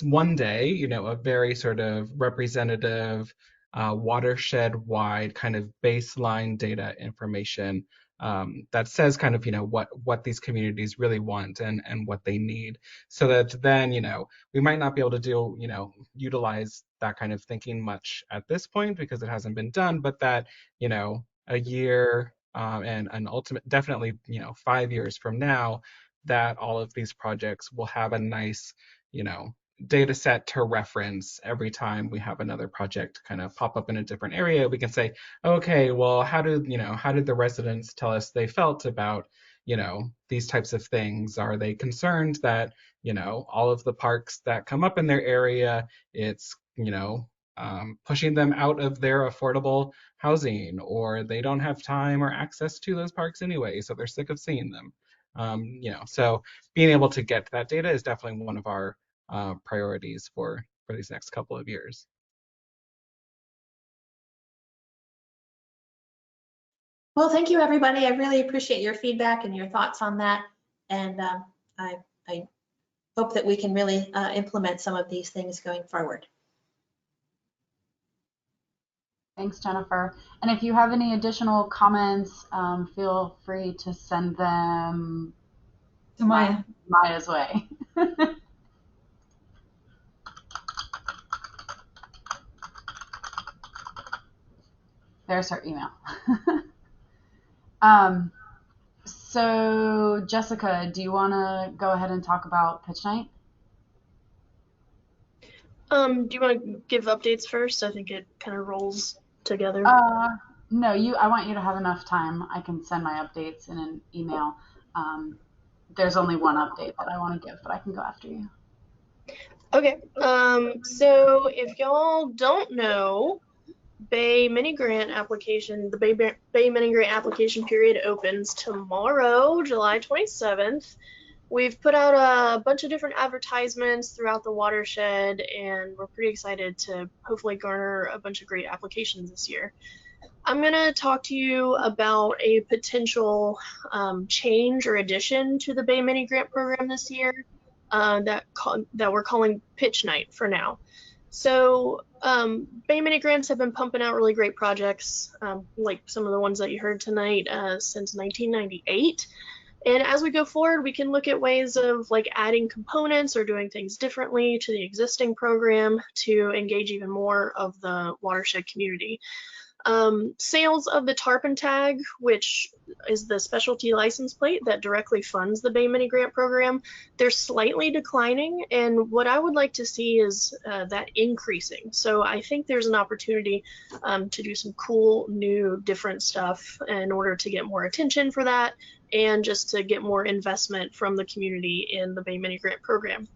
one day, a very sort of representative, watershed-wide kind of baseline data information that says kind of, what these communities really want and what they need, so that then, we might not be able to utilize that kind of thinking much at this point because it hasn't been done, but that, a year and ultimate, definitely, 5 years from now, that all of these projects will have a nice, data set to reference every time we have another project kind of pop up in a different area. We can say, okay, well, how did the residents tell us they felt about, these types of things? Are they concerned that, all of the parks that come up in their area, it's, pushing them out of their affordable housing, or they don't have time or access to those parks anyway, so they're sick of seeing them. So being able to get that data is definitely one of our priorities for these next couple of years. Well, thank you, everybody. I really appreciate your feedback and your thoughts on that. And I hope that we can really implement some of these things going forward. Thanks, Jennifer. And if you have any additional comments, feel free to send them to Maya's way. There's her email. So Jessica, do you want to go ahead and talk about pitch night? Do you want to give updates first? I think it kind of rolls together. No, I want you to have enough time. I can send my updates in an email. There's only one update that I want to give, but I can go after you. Okay. So if y'all don't know, Bay Mini Grant application, the Bay Mini Grant application period opens tomorrow, July 27th. We've put out a bunch of different advertisements throughout the watershed, and we're pretty excited to hopefully garner a bunch of great applications this year. I'm going to talk to you about a potential change or addition to the Bay Mini Grant program this year that we're calling Pitch Night for now. So Bay Mini Grants have been pumping out really great projects, like some of the ones that you heard tonight, since 1998. And as we go forward, we can look at ways of like adding components or doing things differently to the existing program to engage even more of the watershed community. Sales of the tarpon tag, which is the specialty license plate that directly funds the Bay Mini Grant program, they're slightly declining, and what I would like to see is that increasing. So I think there's an opportunity to do some cool, new, different stuff in order to get more attention for that and just to get more investment from the community in the Bay Mini Grant program.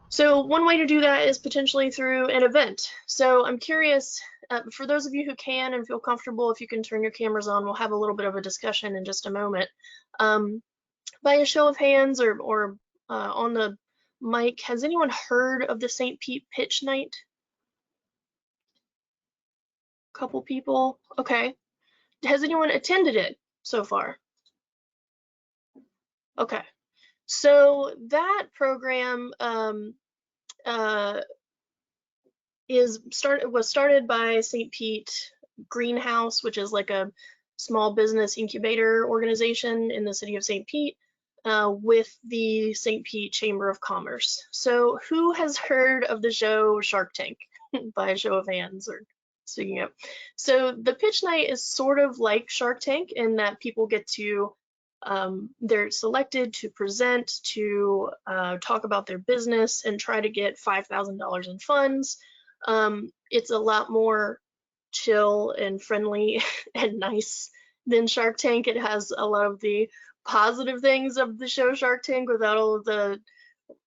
So one way to do that is potentially through an event. So I'm curious, for those of you who can and feel comfortable, if you can turn your cameras on, we'll have a little bit of a discussion in just a moment. By a show of hands or on the mic, has anyone heard of the St. Pete Pitch Night? A couple people, okay. Has anyone attended it so far? Okay, so that program was started by St. Pete Greenhouse, which is like a small business incubator organization in the city of St. Pete, with the St. Pete Chamber of Commerce. So who has heard of the show Shark Tank by a show of hands or speaking up? So the pitch night is sort of like Shark Tank in that people get to they're selected to present, to talk about their business and try to get $5,000 in funds. It's a lot more chill and friendly and nice than Shark Tank. It has a lot of the positive things of the show Shark Tank without all of the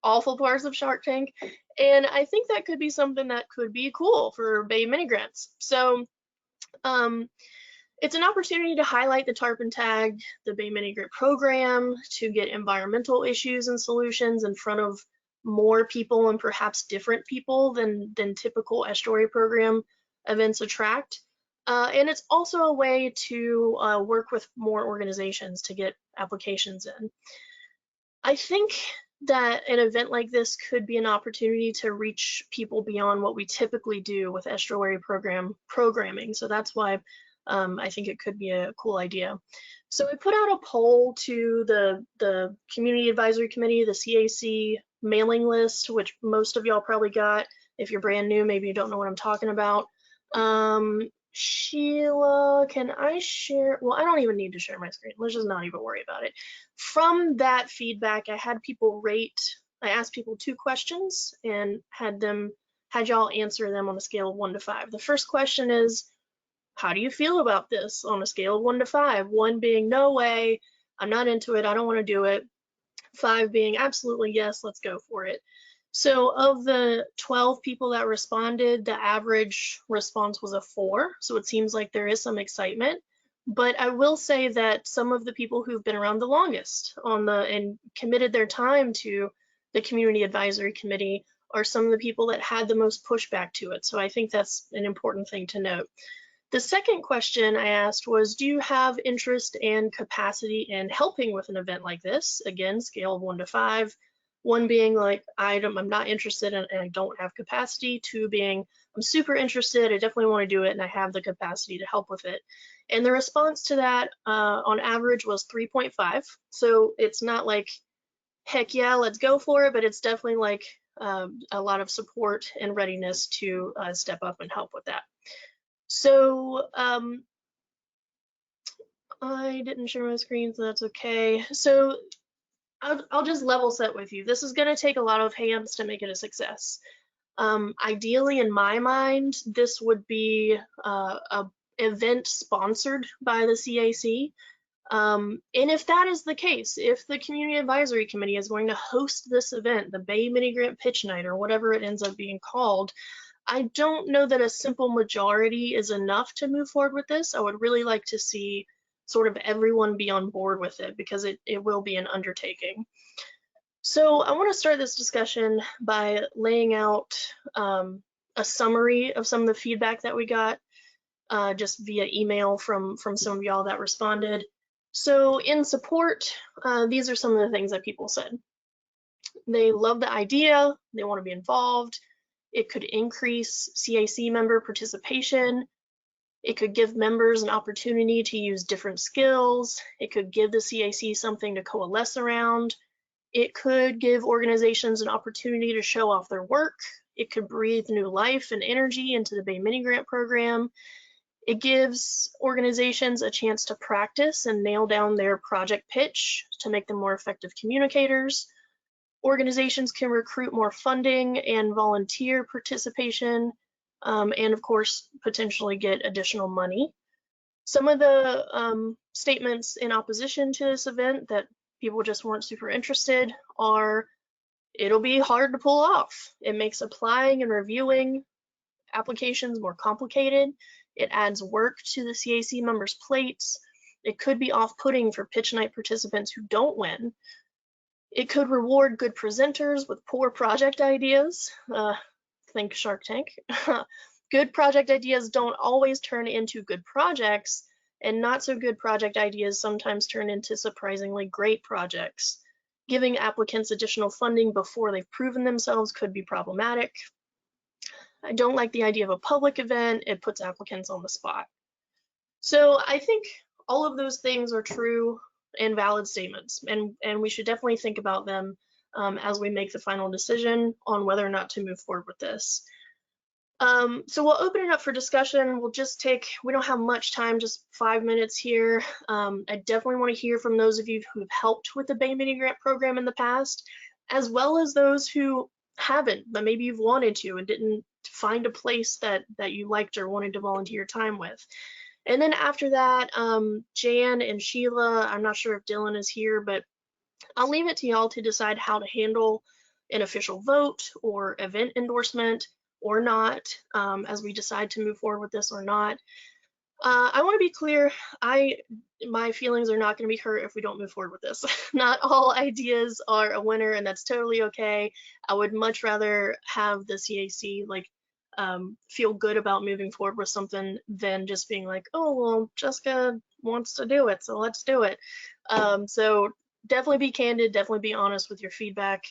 awful parts of Shark Tank. And I think that could be something that could be cool for Bay Mini Grants. So it's an opportunity to highlight the tarpon tag, the Bay Mini Grant program, to get environmental issues and solutions in front of more people and perhaps different people than typical estuary program events attract. And it's also a way to work with more organizations to get applications in. I think that an event like this could be an opportunity to reach people beyond what we typically do with estuary programming. So that's why I think it could be a cool idea. So we put out a poll to the Community Advisory Committee, the CAC mailing list, which most of y'all probably got. If you're brand new, maybe you don't know what I'm talking about. Sheila, can I share? Well, I don't even need to share my screen. Let's just not even worry about it. From that feedback, I had people rate. I asked people 2 questions and had y'all answer them on a scale of 1 to 5. The first question is, how do you feel about this on a scale of 1 to 5? 1 being no way, I'm not into it, I don't want to do it. 5 being absolutely yes, let's go for it. So of the 12 people that responded, the average response was a 4. So it seems like there is some excitement. But I will say that some of the people who've been around the longest and committed their time to the Community Advisory Committee are some of the people that had the most pushback to it. So I think that's an important thing to note. The second question I asked was, do you have interest and capacity in helping with an event like this? Again, scale of 1 to 5. 1 being like, I'm not interested and I don't have capacity. 2 being, I'm super interested, I definitely want to do it and I have the capacity to help with it. And the response to that on average was 3.5. So it's not like, heck yeah, let's go for it, but it's definitely like a lot of support and readiness to step up and help with that. So I didn't share my screen, so that's okay. So I'll just level set with you. This is going to take a lot of hands to make it a success. Ideally, in my mind, this would be an event sponsored by the CAC. And if that is the case, if the Community Advisory Committee is going to host this event, the Bay Mini Grant Pitch Night or whatever it ends up being called, I don't know that a simple majority is enough to move forward with this. I would really like to see sort of everyone be on board with it because it will be an undertaking. So I want to start this discussion by laying out a summary of some of the feedback that we got just via email from some of y'all that responded. So in support, these are some of the things that people said. They love the idea, they want to be involved. It could increase CAC member participation. It could give members an opportunity to use different skills. It could give the CAC something to coalesce around. It could give organizations an opportunity to show off their work. It could breathe new life and energy into the Bay Mini Grant program. It gives organizations a chance to practice and nail down their project pitch to make them more effective communicators. Organizations can recruit more funding and volunteer participation, and of course, potentially get additional money. Some of the statements in opposition to this event that people just weren't super interested are, it'll be hard to pull off. It makes applying and reviewing applications more complicated. It adds work to the CAC members' plates. It could be off-putting for pitch night participants who don't win. It could reward good presenters with poor project ideas. Think Shark Tank. Good project ideas don't always turn into good projects, and not so good project ideas sometimes turn into surprisingly great projects. Giving applicants additional funding before they've proven themselves could be problematic. I don't like the idea of a public event. It puts applicants on the spot. So I think all of those things are true and valid statements, and we should definitely think about them as we make the final decision on whether or not to move forward with this. So we'll open it up for discussion. We don't have much time, just 5 minutes here. I definitely want to hear from those of you who have helped with the Bay Mini Grant program in the past, as well as those who haven't, but maybe you've wanted to and didn't find a place that you liked or wanted to volunteer time with. And then after that, Jan and Sheila, I'm not sure if Dylan is here, but I'll leave it to y'all to decide how to handle an official vote or event endorsement or not, as we decide to move forward with this or not. I want to be clear, my feelings are not going to be hurt if we don't move forward with this. Not all ideas are a winner, and that's totally okay. I would much rather have the CAC feel good about moving forward with something than just being like, oh, well, Jessica wants to do it, so let's do it. So definitely be candid, definitely be honest with your feedback.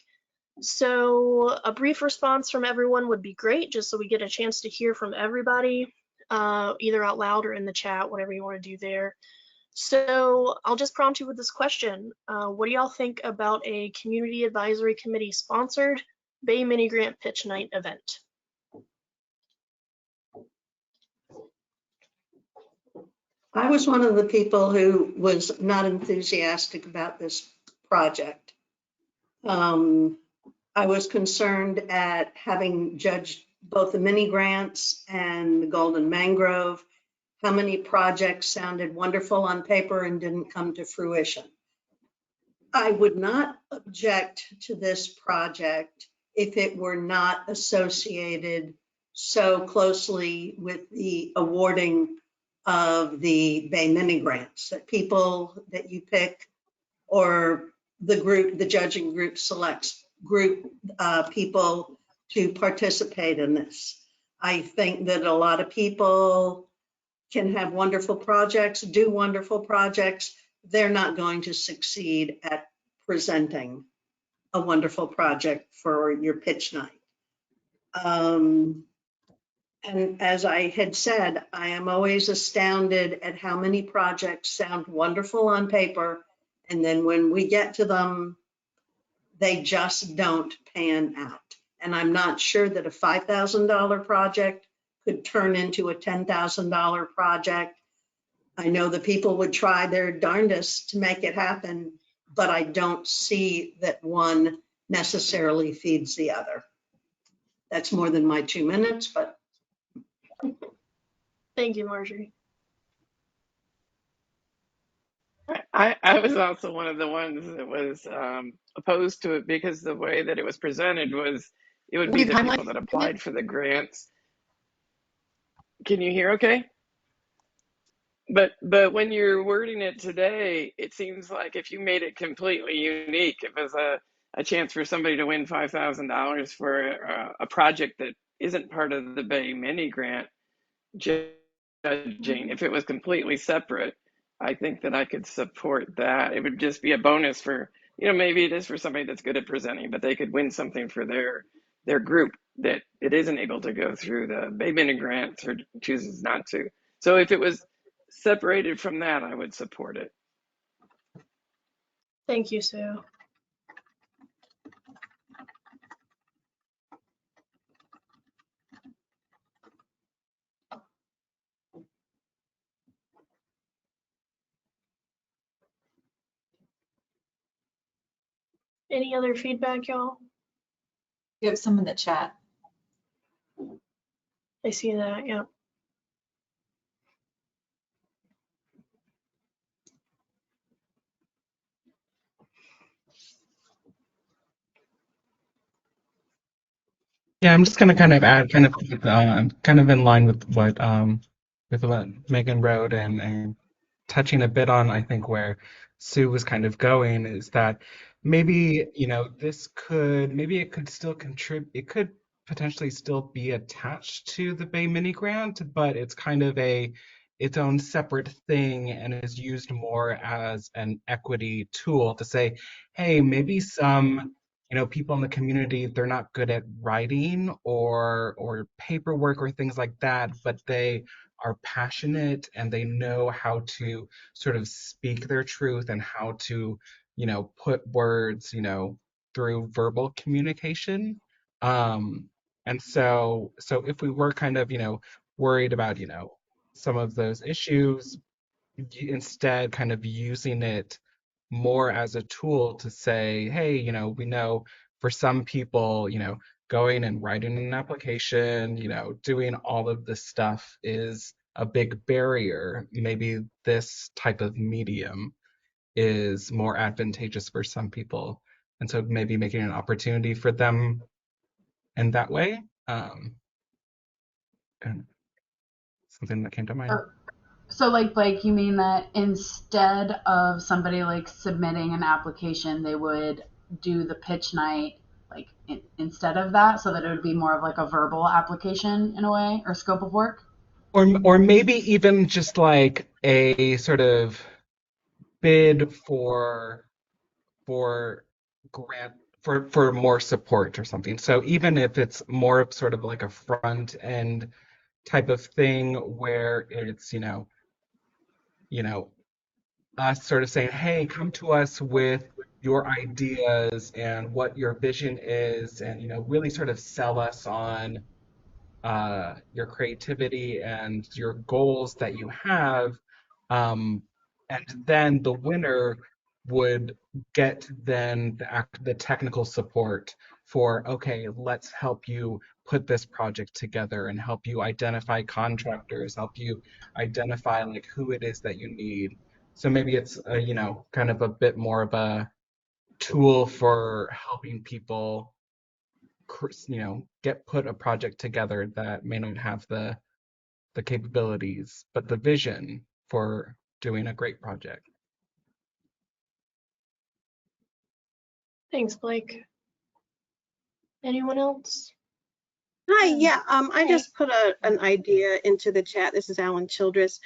So a brief response from everyone would be great, just so we get a chance to hear from everybody, either out loud or in the chat, whatever you want to do there. So I'll just prompt you with this question. What do y'all think about a Community Advisory Committee sponsored Bay Mini Grant Pitch Night event? I was one of the people who was not enthusiastic about this project. I was concerned at having judged both the mini grants and the Golden Mangrove, how many projects sounded wonderful on paper and didn't come to fruition. I would not object to this project if it were not associated so closely with the awarding of the Bay Mini grants, that people that you pick or the judging group selects people to participate in this. I think that a lot of people can have wonderful projects, do wonderful projects. They're not going to succeed at presenting a wonderful project for your pitch night. And as I had said, I am always astounded at how many projects sound wonderful on paper, and then when we get to them, they just don't pan out. And I'm not sure that a $5,000 project could turn into a $10,000 project. I know the people would try their darndest to make it happen, but I don't see that one necessarily feeds the other. That's more than my 2 minutes, but. Thank you, Marjorie. I was also one of the ones that was opposed to it because the way that it was presented was it would be the people that applied for the grants. Can you hear okay? But when you're wording it today, it seems like if you made it completely unique, if it was a chance for somebody to win $5,000 for a project that isn't part of the Bay Mini Grant, judging, if it was completely separate, I think that I could support that. It would just be a bonus for, maybe it is for somebody that's good at presenting, but they could win something for their group that it isn't able to go through the Bay Mini Grant or chooses not to. So if it was separated from that, I would support it. Thank you, Sue. Any other feedback, y'all? You have some in the chat. I see that, yeah. Yeah, I'm just gonna kind of add, kind of in line with what Megan wrote, and touching a bit on, I think, where Sue was kind of going, is that maybe, maybe it could still contribute, it could potentially still be attached to the Bay Mini Grant, but it's kind of its own separate thing and is used more as an equity tool to say, hey, maybe some people in the community, they're not good at writing or paperwork or things like that, but they are passionate and they know how to sort of speak their truth and how to, put words, through verbal communication. And so if we were kind of, worried about, some of those issues, instead kind of using it more as a tool to say, hey, we know for some people, going and writing an application, doing all of this stuff is a big barrier. Maybe this type of medium is more advantageous for some people. And so maybe making an opportunity for them in that way. And something that came to mind. So like Blake, you mean that instead of somebody like submitting an application, they would do the pitch night like instead of that, so that it would be more of like a verbal application in a way, or scope of work? Or maybe even just like a sort of bid for grant for more support or something. So even if it's more of sort of like a front end type of thing where it's, us sort of saying, hey, come to us with your ideas and what your vision is, and really sort of sell us on your creativity and your goals that you have, and then the winner would get then the technical support for, okay, let's help you put this project together and help you identify contractors, help you identify like who it is that you need. So maybe it's kind of a bit more of a tool for helping people put a project together that may not have the capabilities, but the vision for doing a great project. Thanks, Blake. Anyone else? Hi, yeah, I just put an idea into the chat. This is Alan Childress.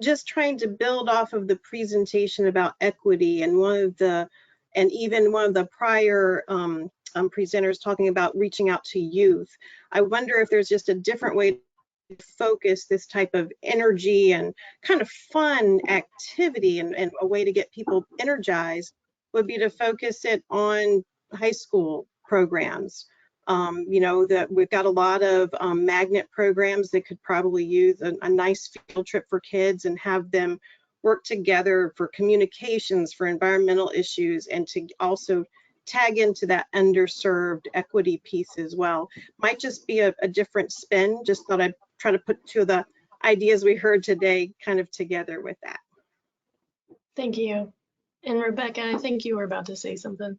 Just trying to build off of the presentation about equity, and even one of the prior presenters talking about reaching out to youth. I wonder if there's just a different way to focus this type of energy and kind of fun activity, and a way to get people energized would be to focus it on high school programs. That we've got a lot of magnet programs that could probably use a nice field trip for kids and have them work together for communications, for environmental issues, and to also tag into that underserved equity piece as well. Might just be a different spin. Just thought I'd try to put two of the ideas we heard today kind of together with that. Thank you. And Rebecca, I think you were about to say something.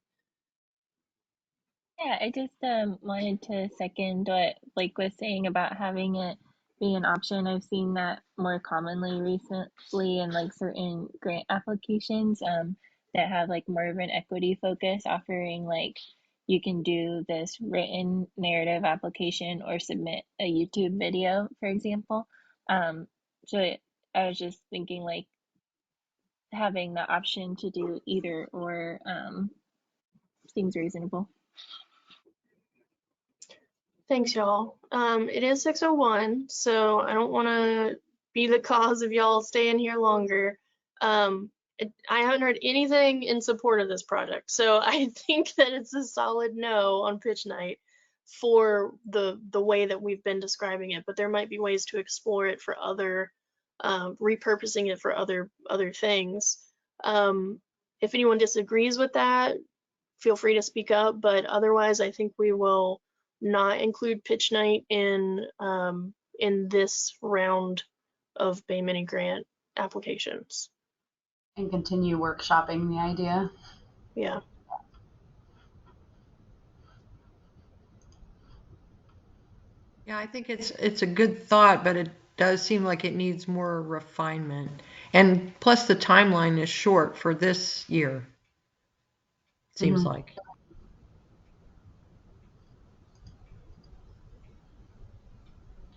Yeah, I just wanted to second what Blake was saying about having it be an option. I've seen that more commonly recently in like certain grant applications that have like more of an equity focus, offering like you can do this written narrative application or submit a YouTube video, for example. So I was just thinking like having the option to do either or seems reasonable. Thanks, y'all. It is 6:01, so I don't want to be the cause of y'all staying here longer. I haven't heard anything in support of this project, so I think that it's a solid no on pitch night for the way that we've been describing it. But there might be ways to explore it for other, repurposing it for other things. If anyone disagrees with that, feel free to speak up. But otherwise, I think we will not include pitch night in this round of Bay Mini grant applications. And continue workshopping the idea. Yeah. Yeah, I think it's a good thought, but it does seem like it needs more refinement. And plus the timeline is short for this year, seems like.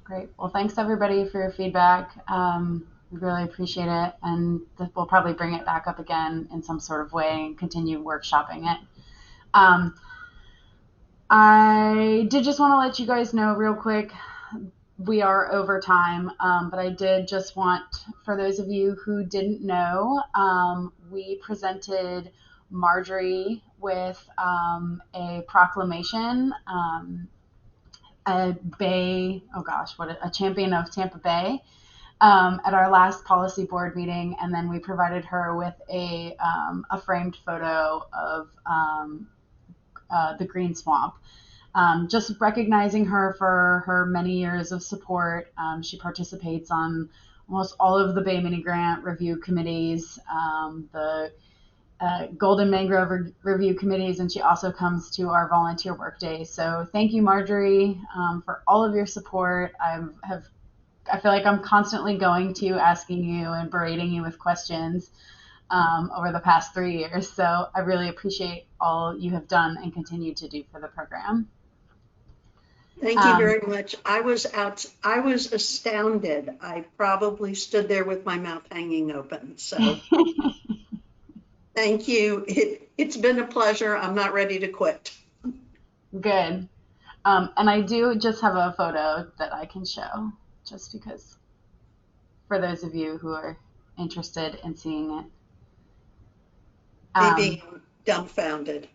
Great. Well, thanks everybody for your feedback. We really appreciate it, and we'll probably bring it back up again in some sort of way and continue workshopping it. I did just want to let you guys know real quick, we are over time, but I did just want, for those of you who didn't know, we presented Marjorie with a proclamation, a champion of Tampa Bay, at our last policy board meeting, and then we provided her with a framed photo of the Green Swamp. Just recognizing her for her many years of support. She participates on almost all of the Bay Mini Grant review committees, the Golden Mangrove review committees, and she also comes to our volunteer work day. So thank you, Marjorie, for all of your support. I feel like I'm constantly going to you, asking you and berating you with questions over the past 3 years. So I really appreciate all you have done and continue to do for the program. Thank you very much. I was astounded. I probably stood there with my mouth hanging open. So thank you. It's been a pleasure. I'm not ready to quit. Good. And I do just have a photo that I can show, just because, for those of you who are interested in seeing it. Maybe dumbfounded.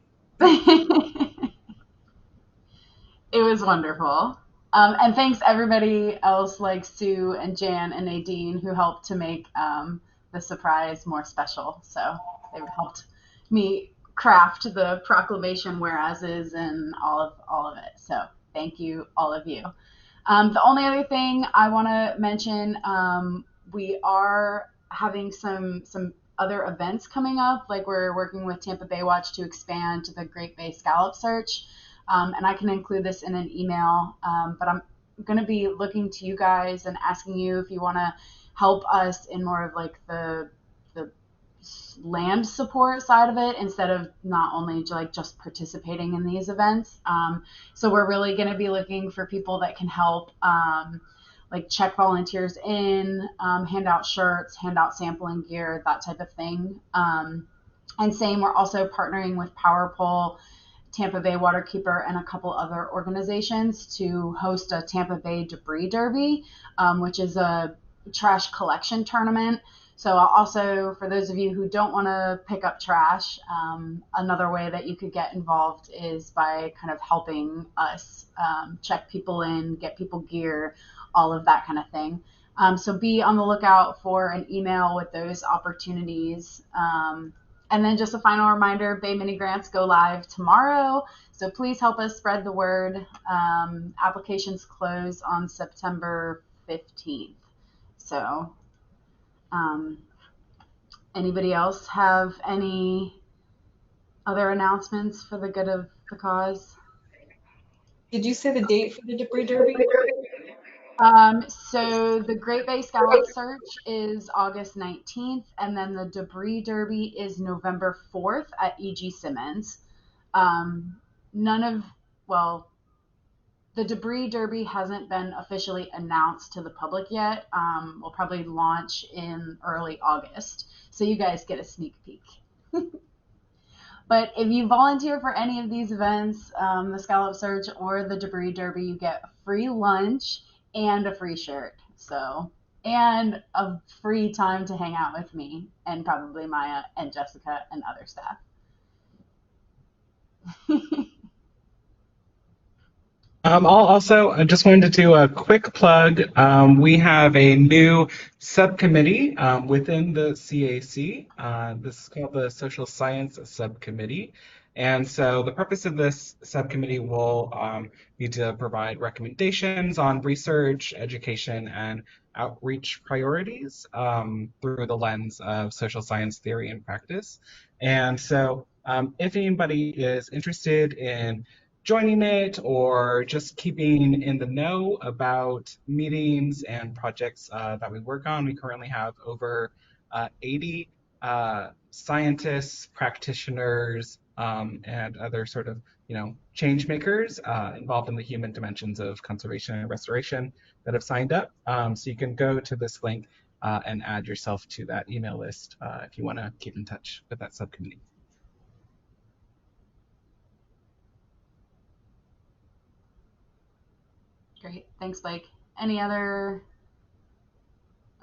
It was wonderful. And thanks everybody else like Sue and Jan and Nadine who helped to make the surprise more special. So they helped me craft the proclamation whereases and all of it. So thank you, all of you. The only other thing I want to mention, we are having some other events coming up. Like we're working with Tampa Bay Watch to expand the Great Bay Scallop Search. And I can include this in an email, but I'm going to be looking to you guys and asking you if you want to help us in more of like the land support side of it, instead of not only like just participating in these events. So we're really going to be looking for people that can help, like check volunteers in, hand out shirts, hand out sampling gear, that type of thing. And same, we're also partnering with PowerPole, Tampa Bay Waterkeeper, and a couple other organizations to host a Tampa Bay Debris Derby, which is a trash collection tournament. So also, for those of you who don't want to pick up trash, another way that you could get involved is by kind of helping us check people in, get people gear, all of that kind of thing. So be on the lookout for an email with those opportunities. And then just a final reminder, Bay Mini Grants go live tomorrow, so please help us spread the word. Applications close on September 15th. So anybody else have any other announcements for the good of the cause? Did you say the date for the Debris Derby? So the Great Bay Scallop Search is August 19th, and then the Debris Derby is November 4th at E.G. Simmons. The Debris Derby hasn't been officially announced to the public yet. We'll probably launch in early August, so you guys get a sneak peek. But if you volunteer for any of these events, the Scallop Search or the Debris Derby, you get a free lunch and a free shirt. So and a free time to hang out with me and probably Maya and Jessica and other staff. I just wanted to do a quick plug. We have a new subcommittee within the CAC. This is called the Social Science Subcommittee. And so the purpose of this subcommittee will be to provide recommendations on research, education, and outreach priorities through the lens of social science theory and practice. And so if anybody is interested in joining it or just keeping in the know about meetings and projects that we work on. We currently have over 80 scientists, practitioners, and other sort of change makers involved in the human dimensions of conservation and restoration that have signed up. So you can go to this link and add yourself to that email list if you want to keep in touch with that subcommittee. Great. Thanks, Blake. Any other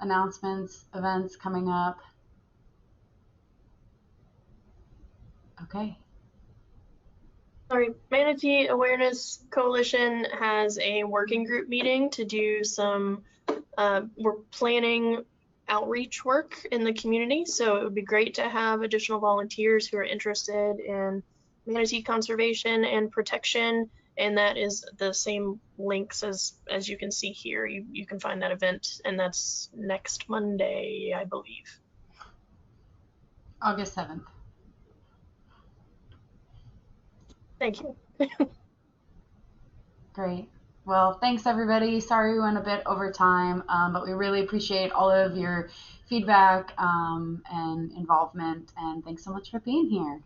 announcements, events coming up? Okay. Sorry, Manatee Awareness Coalition has a working group meeting to do some, we're planning outreach work in the community. So it would be great to have additional volunteers who are interested in manatee conservation and protection. And that is the same links as you can see here. You can find that event, and that's next Monday, I believe. August 7th. Thank you. Great. Well, thanks everybody. Sorry we went a bit over time, but we really appreciate all of your feedback and involvement, and thanks so much for being here.